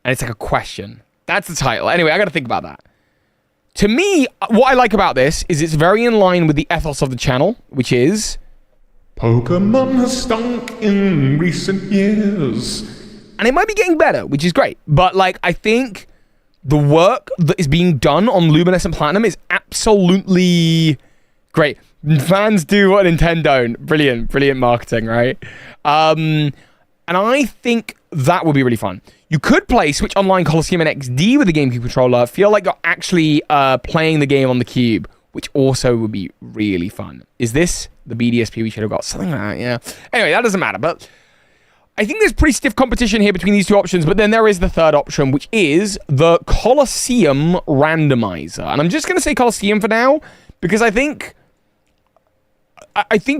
it's like a question. That's the title. Anyway, I got to think about that. To me, what I like about this is it's very in line with the ethos of the channel, which is... Pokemon has stunk in recent years. And it might be getting better, which is great. But, like, I think the work that is being done on Luminescent Platinum is absolutely great. Fans do what Nintendo don't. Brilliant. Brilliant marketing, right? And I think that would be really fun. You could play Switch Online Coliseum and XD with the GameCube controller. Feel like you're actually playing the game on the Cube, which also would be really fun. Is this the BDSP we should have got? Something like that, yeah. Anyway, that doesn't matter, but I think there's pretty stiff competition here between these two options, but then there is the third option, which is the Coliseum Randomizer. And I'm just going to say Coliseum for now, because I think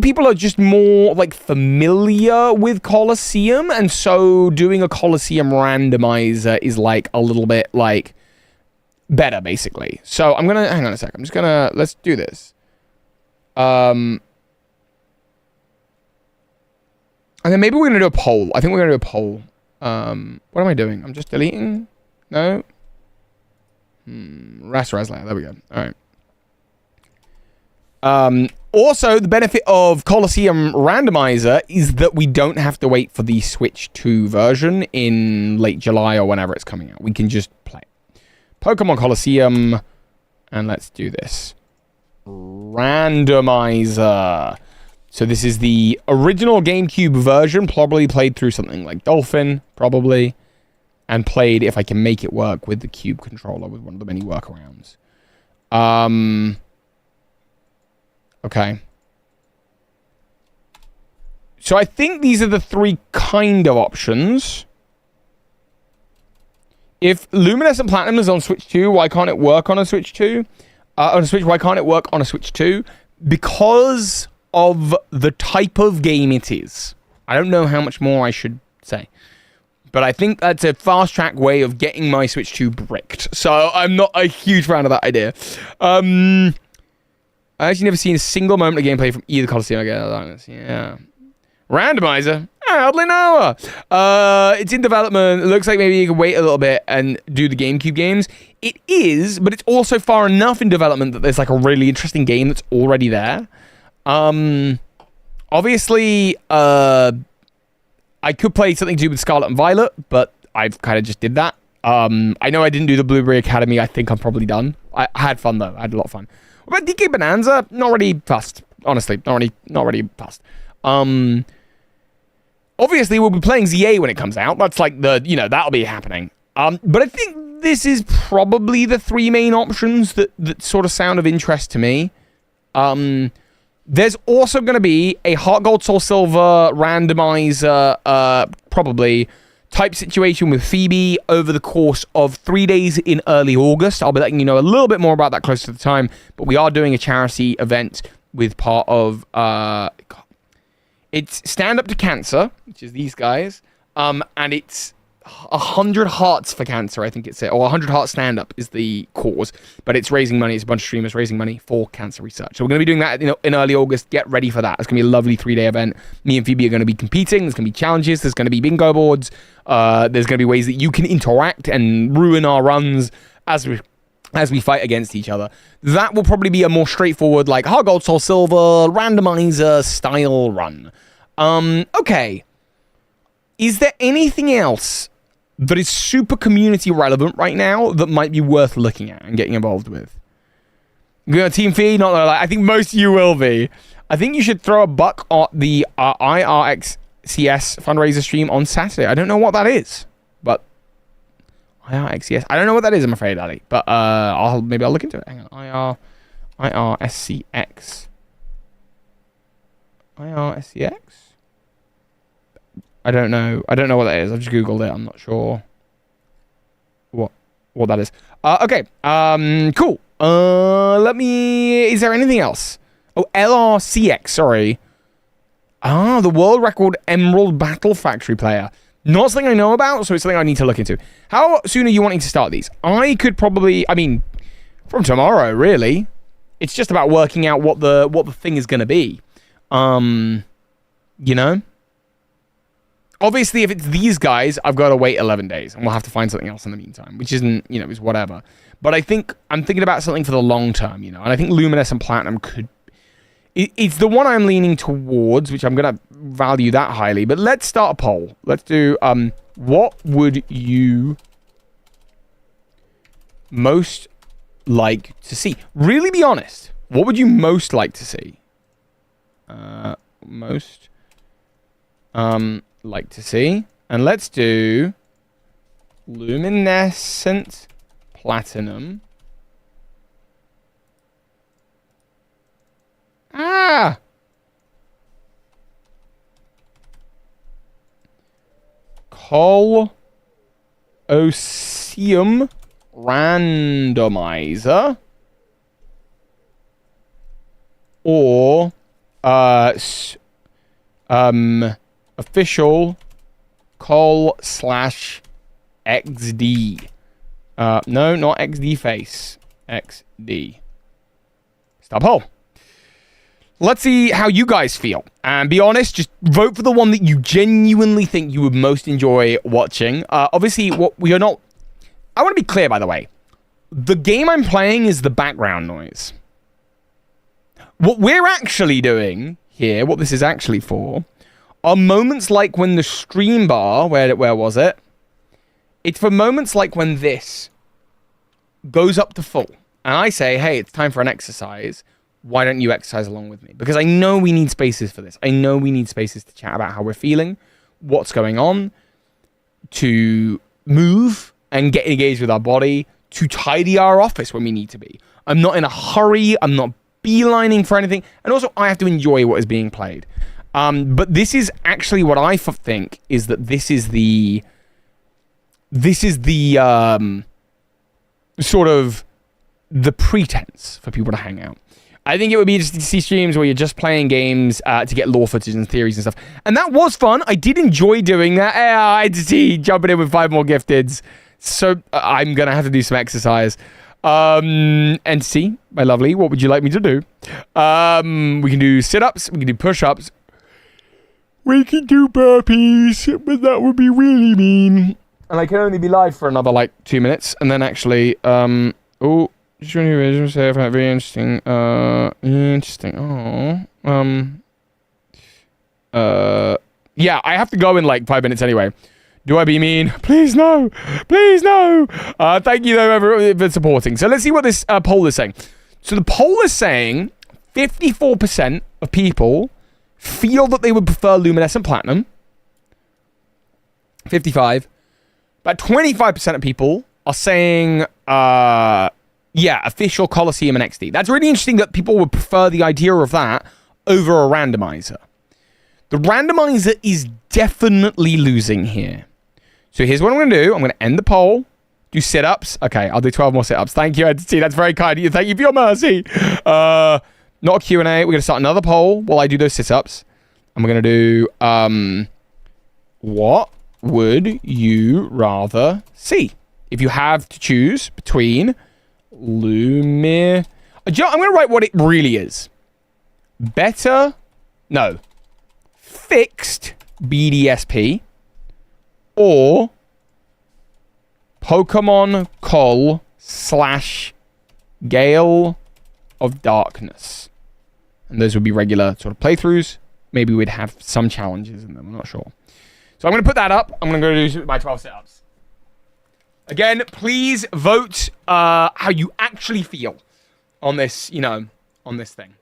people are just more, like, familiar with Coliseum, and so doing a Coliseum Randomizer is, like, a little bit, like, better, basically. So I'm gonna... Hang on a sec. I'm just gonna... Let's do this. And then maybe we're gonna do a poll. I think we're gonna do a poll. What am I doing? I'm just deleting? No? Razzler. There we go. All right. Also, the benefit of Coliseum Randomizer is that we don't have to wait for the Switch 2 version in late July or whenever it's coming out. We can just play it. Pokemon Coliseum, and let's do this. Randomizer. So this is the original GameCube version, probably played through something like Dolphin, probably, and played, if I can make it work, with the Cube controller, with one of the many workarounds. Okay. So I think these are the 3 kind of options. If Luminescent Platinum is on Switch 2, why can't it work on a Switch 2? Why can't it work on a Switch 2? Because of the type of game it is. I don't know how much more I should say. But I think that's a fast-track way of getting my Switch 2 bricked. So I'm not a huge fan of that idea. I actually never seen a single moment of gameplay from either Coliseum. Yeah. Randomizer? Hardly know. It's in development. It looks like maybe you can wait a little bit and do the GameCube games. It is, but it's also far enough in development that there's like a really interesting game that's already there. Obviously, I could play something to do with Scarlet and Violet, but I've kind of just did that. I know I didn't do the Blueberry Academy. I think I'm probably done. I had fun though. I had a lot of fun. What about DK Bonanza? Not really fussed. Honestly, not really fussed. Obviously, we'll be playing ZA when it comes out. That's like that'll be happening. But I think this is probably the 3 main options that sort of sound of interest to me. There's also going to be a Heart Gold Soul Silver randomizer, probably, type situation with Phoebe over the course of 3 days in early August. I'll be letting you know a little bit more about that closer to the time, but we are doing a charity event with part of... it's Stand Up to Cancer, which is these guys, and it's 100 hearts for cancer, I think it's it, or 100 hearts stand up is the cause, but it's raising money. It's a bunch of streamers raising money for cancer research. So we're going to be doing that, in early August. Get ready for that. It's going to be a lovely 3-day event. Me and Phoebe are going to be competing. There's going to be challenges. There's going to be bingo boards. There's going to be ways that you can interact and ruin our runs as we fight against each other. That will probably be a more straightforward, like hard gold, soul silver, randomizer style run. Okay. Is there anything else that is super community relevant right now that might be worth looking at and getting involved with? Team fee, not like, I think most of you will be. I think you should throw a buck at the IRXCS fundraiser stream on Saturday. I don't know what that is, but IRXCS. I don't know what that is, I'm afraid, Ali. But maybe I'll look into it. Hang on. IRSCX. IRSCX? I don't know. I don't know what that is. I've just Googled it. I'm not sure what that is. Okay. Cool. Is there anything else? Oh, LRCX, sorry. The world record Emerald Battle Factory player. Not something I know about, so it's something I need to look into. How soon are you wanting to start these? I could probably, from tomorrow, really. It's just about working out what the thing is going to be. Obviously, if it's these guys, I've got to wait 11 days, and we'll have to find something else in the meantime, which isn't, is whatever. But I'm thinking about something for the long term, and I think Luminescent Platinum could... It's the one I'm leaning towards, which I'm going to value that highly. But let's start a poll. Let's do, what would you most like to see? Really be honest. What would you most like to see? Like to see. And let's do Luminescent Platinum. Colosseum Randomizer. Or official col/XD. No, not XD face. XD. Stop poll. Let's see how you guys feel. And be honest, just vote for the one that you genuinely think you would most enjoy watching. Obviously, what we are not... I want to be clear, by the way. The game I'm playing is the background noise. What we're actually doing here, what this is actually for, are moments like when the stream bar... Where was it? It's for moments like when this goes up to full. And I say, hey, it's time for an exercise. Why don't you exercise along with me? Because I know we need spaces for this. I know we need spaces to chat about how we're feeling, what's going on, to move and get engaged with our body, to tidy our office when we need to be. I'm not in a hurry. I'm not beelining for anything. And also, I have to enjoy what is being played. But this is actually what I think is that this is the sort of the pretense for people to hang out. I think it would be interesting to see streams where you're just playing games to get lore footage and theories and stuff. And that was fun. I did enjoy doing that. I had to see jumping in with 5 more gifteds. So I'm going to have to do some exercise. And see, my lovely, what would you like me to do? We can do sit-ups. We can do push-ups. We can do burpees. But that would be really mean. And I can only be live for another, 2 minutes. And then actually, just when you say I find it very interesting. Yeah, I have to go in 5 minutes anyway. Do I be mean? Please no. Please no. Thank you though everyone for supporting. So let's see what this poll is saying. So the poll is saying 54% of people feel that they would prefer Luminescent Platinum. 55. About 25% of people are saying official Colosseum and XD. That's really interesting that people would prefer the idea of that over a randomizer. The randomizer is definitely losing here. So here's what I'm going to do. I'm going to end the poll. Do sit-ups. Okay, I'll do 12 more sit-ups. Thank you, Entity. That's very kind of you. Thank you for your mercy. Not a Q&A. We're going to start another poll while I do those sit-ups. And we're going to do... what would you rather see? If you have to choose between Lumir... I'm going to write what it really is. Fixed BDSP or Pokemon Call / Gale of Darkness. And those would be regular sort of playthroughs. Maybe we'd have some challenges in them. I'm not sure. So I'm going to put that up. I'm going to go do my 12 sit-ups. Again, please vote how you actually feel on this, on this thing.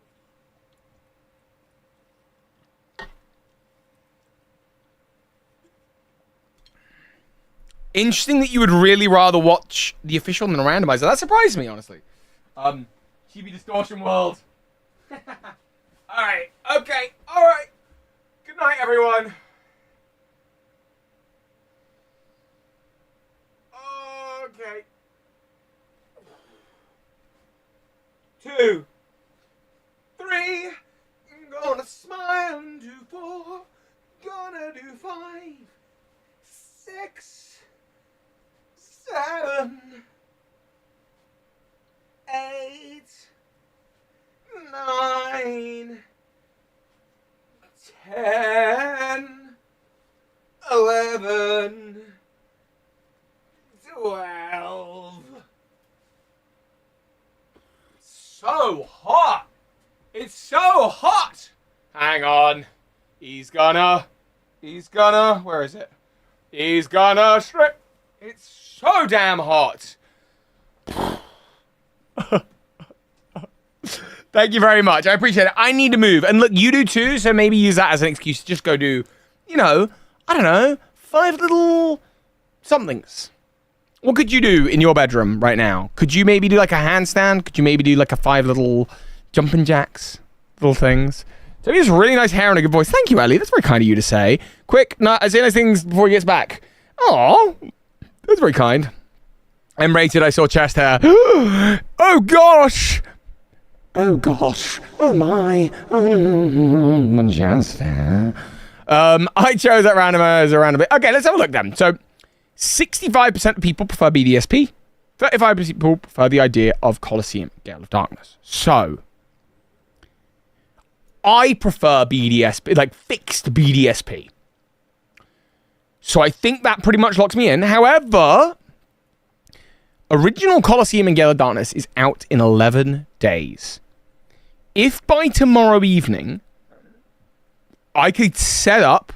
Interesting that you would really rather watch the official than a randomizer. That surprised me, honestly. Chibi Distortion World. Alright, okay, alright. Good night, everyone. Okay. 2, 3. Gonna smile and do 4. Gonna do 5, 6, 7, 8, 9, 10, 11, 12. So hot. It's so hot. Hang on. He's gonna, where is it? He's gonna strip. It's so damn hot. Thank you very much. I appreciate it. I need to move. And look, you do too, so maybe use that as an excuse to just go do, I don't know, 5 little somethings. What could you do in your bedroom right now? Could you maybe do like a handstand? Could you maybe do like a 5 little jumping jacks? Little things. So he has really nice hair and a good voice. Thank you, Ellie. That's very kind of you to say. Quick, say nice things before he gets back. Oh, that's very kind. M-rated, I saw chest hair. Oh, gosh. Oh, gosh. Oh, my. Chest hair. I chose that random as a random bit. Okay, let's have a look then. So, 65% of people prefer BDSP. 35% of people prefer the idea of Colosseum Gale of Darkness. So, I prefer BDSP, like fixed BDSP. So I think that pretty much locks me in. However, original Colosseum and Gale of Darkness is out in 11 days. If by tomorrow evening, I could set up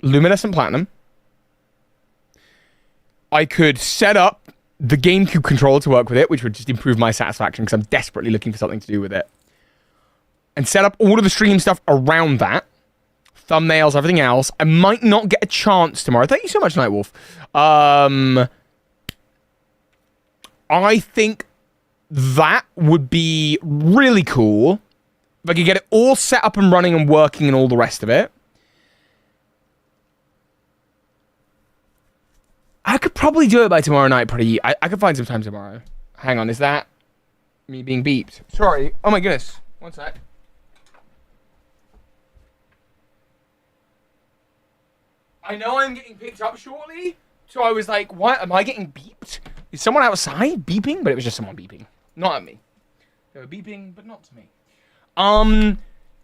Luminescent Platinum, I could set up the GameCube controller to work with it, which would just improve my satisfaction because I'm desperately looking for something to do with it, and set up all of the stream stuff around that, thumbnails, everything else, I might not get a chance tomorrow. Thank you so much, Nightwolf. I think that would be really cool if I could get it all set up and running and working and all the rest of it. I could probably do it by tomorrow night. I could find some time tomorrow. Hang on, is that me being beeped? Sorry. Oh my goodness. One sec. I know I'm getting picked up shortly, so I was like, what? Am I getting beeped? Is someone outside beeping? But it was just someone beeping. Not at me. They were beeping, but not to me.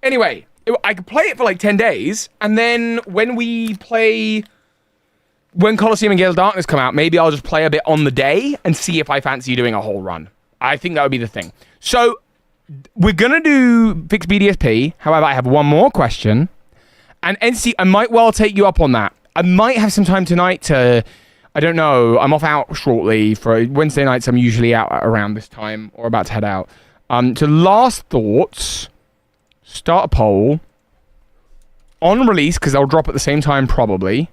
Anyway, I could play it for like 10 days, and then when Colosseum and Gale of Darkness come out, maybe I'll just play a bit on the day and see if I fancy doing a whole run. I think that would be the thing. So, we're gonna do fixed BDSP. However, I have one more question. And NC, I might well take you up on that. I might have some time tonight to, I don't know, I'm off out shortly. For Wednesday nights, I'm usually out around this time or about to head out. To last thoughts, start a poll on release, because they'll drop at the same time probably.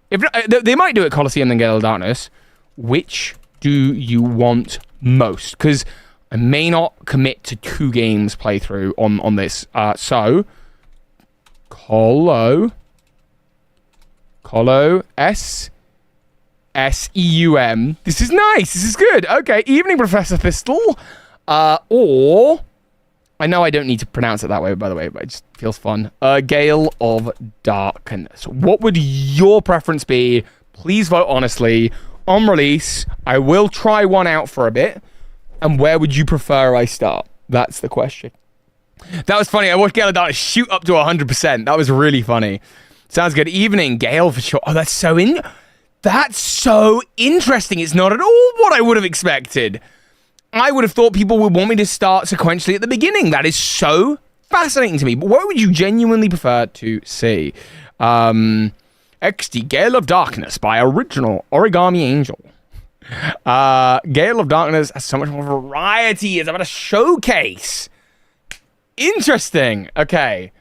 If not, they might do it Colosseum then Gale of Darkness. Which do you want most? Because I may not commit to 2 games playthrough on this. So, Colo, S-E-U-M. This is nice. This is good. Okay, evening, Professor Thistle. Or I know I don't need to pronounce it that way, by the way, but it just feels fun. Gale of Darkness. What would your preference be? Please vote honestly. On release, I will try one out for a bit. And where would you prefer I start? That's the question. That was funny. I watched Gale of Darkness shoot up to 100%. That was really funny. Sounds good. Evening, Gale for sure. Oh, that's so interesting. It's not at all what I would have expected. I would have thought people would want me to start sequentially at the beginning. That is so fascinating to me. But what would you genuinely prefer to see? XD Gale of Darkness by Original Origami Angel. Gale of Darkness has so much more variety. It's about a showcase. Interesting. Okay.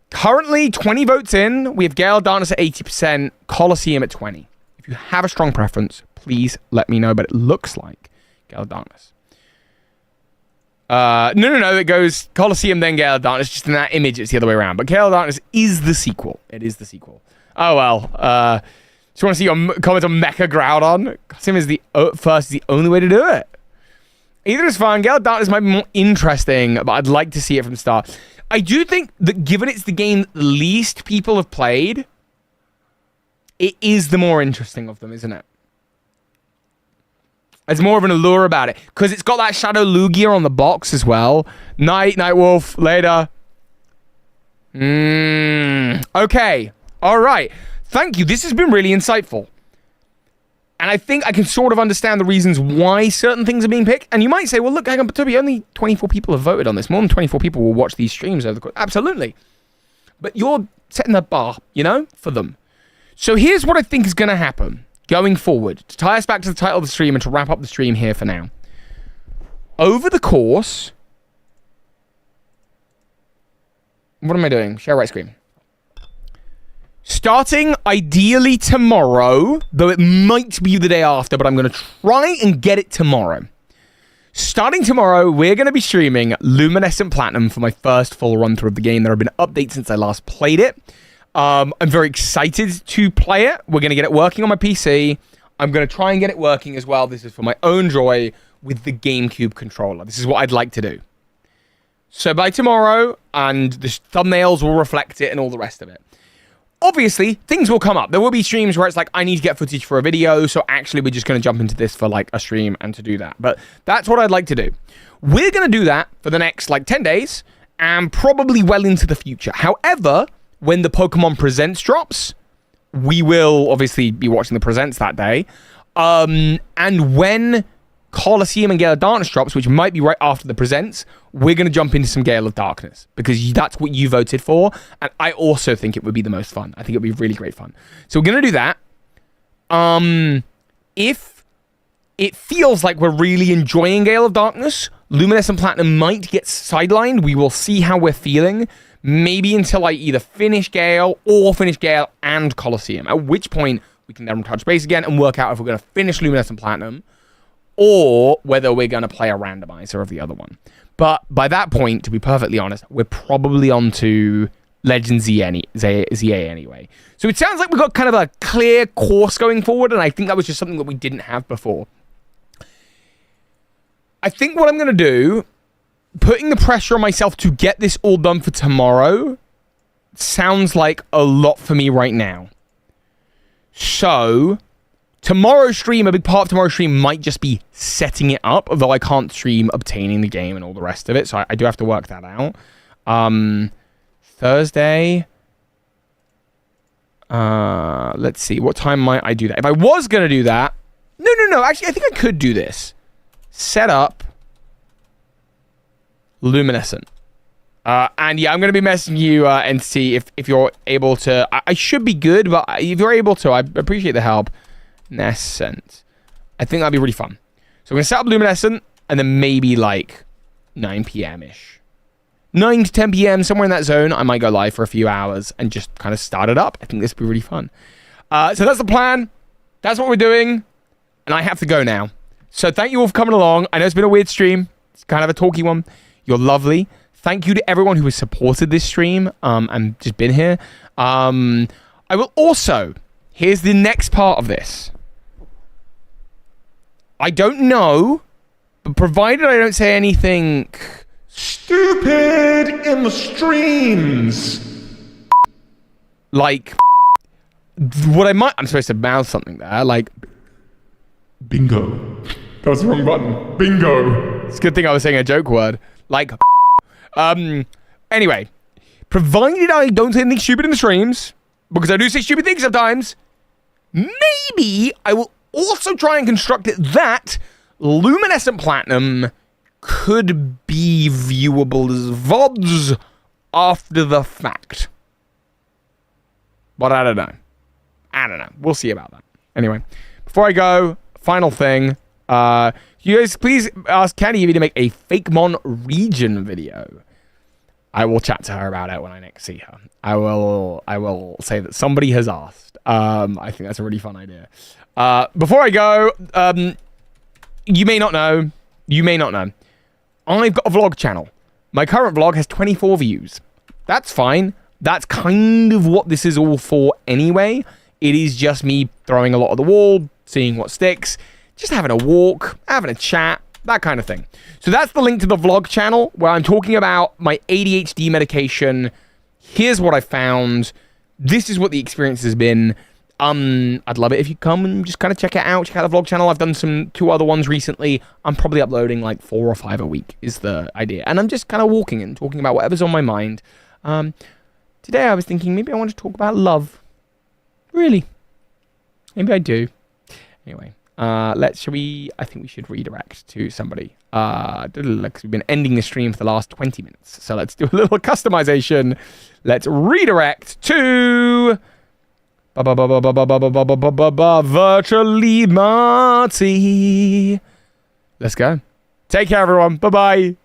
Currently, 20 votes in. We have Gale of Darkness at 80%, Colosseum at 20. If you have a strong preference, please let me know. But it looks like Gale of Darkness. No. It goes Colosseum, then Gale of Darkness. Just in that image, it's the other way around. But Gale of Darkness is the sequel. It is the sequel. Oh, well. Just want to see your comments on Mecha Groudon. Colosseum is the only way to do it. Either is fine. Gale of Darkness might be more interesting, but I'd like to see it from the start. I do think that given it's the game that the least people have played, it is the more interesting of them, isn't it? There's more of an allure about it. Because it's got that Shadow Lugia on the box as well. Nightwolf, later. Okay. All right. Thank you. This has been really insightful. And I think I can sort of understand the reasons why certain things are being picked. And you might say, well, look, hang on, but Toby, only 24 people have voted on this. More than 24 people will watch these streams over the course. Absolutely. But you're setting the bar, for them. So here's what I think is going to happen going forward. To tie us back to the title of the stream and to wrap up the stream here for now. Over the course... What am I doing? Share right screen. Starting ideally tomorrow, though it might be the day after, but I'm going to try and get it tomorrow. Starting tomorrow, we're going to be streaming Luminescent Platinum for my first full run through of the game. There have been updates since I last played it. I'm very excited to play it. We're going to get it working on my PC. I'm going to try and get it working as well. This is for my own joy with the GameCube controller. This is what I'd like to do. So by tomorrow, and the thumbnails will reflect it and all the rest of it. Obviously, things will come up. There will be streams where it's like, I need to get footage for a video, so actually we're just going to jump into this for like a stream and to do that. But that's what I'd like to do. We're going to do that for the next like 10 days and probably well into the future. However, when the Pokemon Presents drops, we will obviously be watching the Presents that day. And when Colosseum and Gale of Darkness drops, which might be right after the Presents, we're going to jump into some Gale of Darkness because that's what you voted for. And I also think it would be the most fun. I think it would be really great fun. So we're going to do that. If it feels like we're really enjoying Gale of Darkness, Luminescent Platinum might get sidelined. We will see how we're feeling. Maybe until I either finish Gale or finish Gale and Colosseum. At which point we can then touch base again and work out if we're going to finish Luminescent Platinum or whether we're going to play a randomizer of the other one. But by that point, to be perfectly honest, we're probably on to Legend ZA anyway. So it sounds like we've got kind of a clear course going forward, and I think that was just something that we didn't have before. I think what I'm going to do, putting the pressure on myself to get this all done for tomorrow, sounds like a lot for me right now. So... tomorrow's stream, a big part of tomorrow's stream might just be setting it up, although I can't stream obtaining the game and all the rest of it, so I do have to work that out. Thursday. Let's see. What time might I do that? If I was going to do that... No. Actually, I think I could do this. Set up Luminescent. And yeah, I'm going to be messaging you, Entity, if you're able to... I should be good, but if you're able to, I appreciate the help. Luminescent. I think that'd be really fun. So we're going to set up Luminescent, and then maybe like 9 p.m.-ish. 9 to 10 p.m., somewhere in that zone, I might go live for a few hours and just kind of start it up. I think this would be really fun. So that's the plan. That's what we're doing. And I have to go now. So thank you all for coming along. I know it's been a weird stream. It's kind of a talky one. You're lovely. Thank you to everyone who has supported this stream and just been here. I will also... Here's the next part of this. I don't know, but provided I don't say anything Stupid in the streams. Like, I'm supposed to mouth something there, like, Bingo. That was the wrong button. Bingo. it's a good thing I was saying a joke word. Like, anyway, provided I don't say anything stupid in the streams, because I do say stupid things sometimes, maybe I will also try and construct it that luminescent platinum could be viewable as VODs after the fact. But I don't know. We'll see about that. Anyway, before I go, final thing. You guys please ask Candy to make a Fakemon region video. I will chat to her about it when I next see her. I will say that somebody has asked. I think that's a really fun idea. Before I go, you may not know. I've got a vlog channel. My current vlog has 24 views. That's fine. That's kind of what this is all for anyway. It is just me throwing a lot at the wall, seeing what sticks, just having a walk, having a chat, that kind of thing. So that's the link to the vlog channel where I'm talking about my ADHD medication. Here's what I found. This is what the experience has been. I'd love it if you come and just kind of check it out. Check out the vlog channel. I've done 2 other ones recently. I'm probably uploading like 4 or 5 a week is the idea. And I'm just kind of walking and talking about whatever's on my mind. Today I was thinking maybe I want to talk about love. Really? Maybe I do. Anyway, I think we should redirect to somebody. Because we've been ending the stream for the last 20 minutes. So let's do a little customization. Let's redirect to Virtually Marty. Let's go. Take care, everyone. Bye-bye.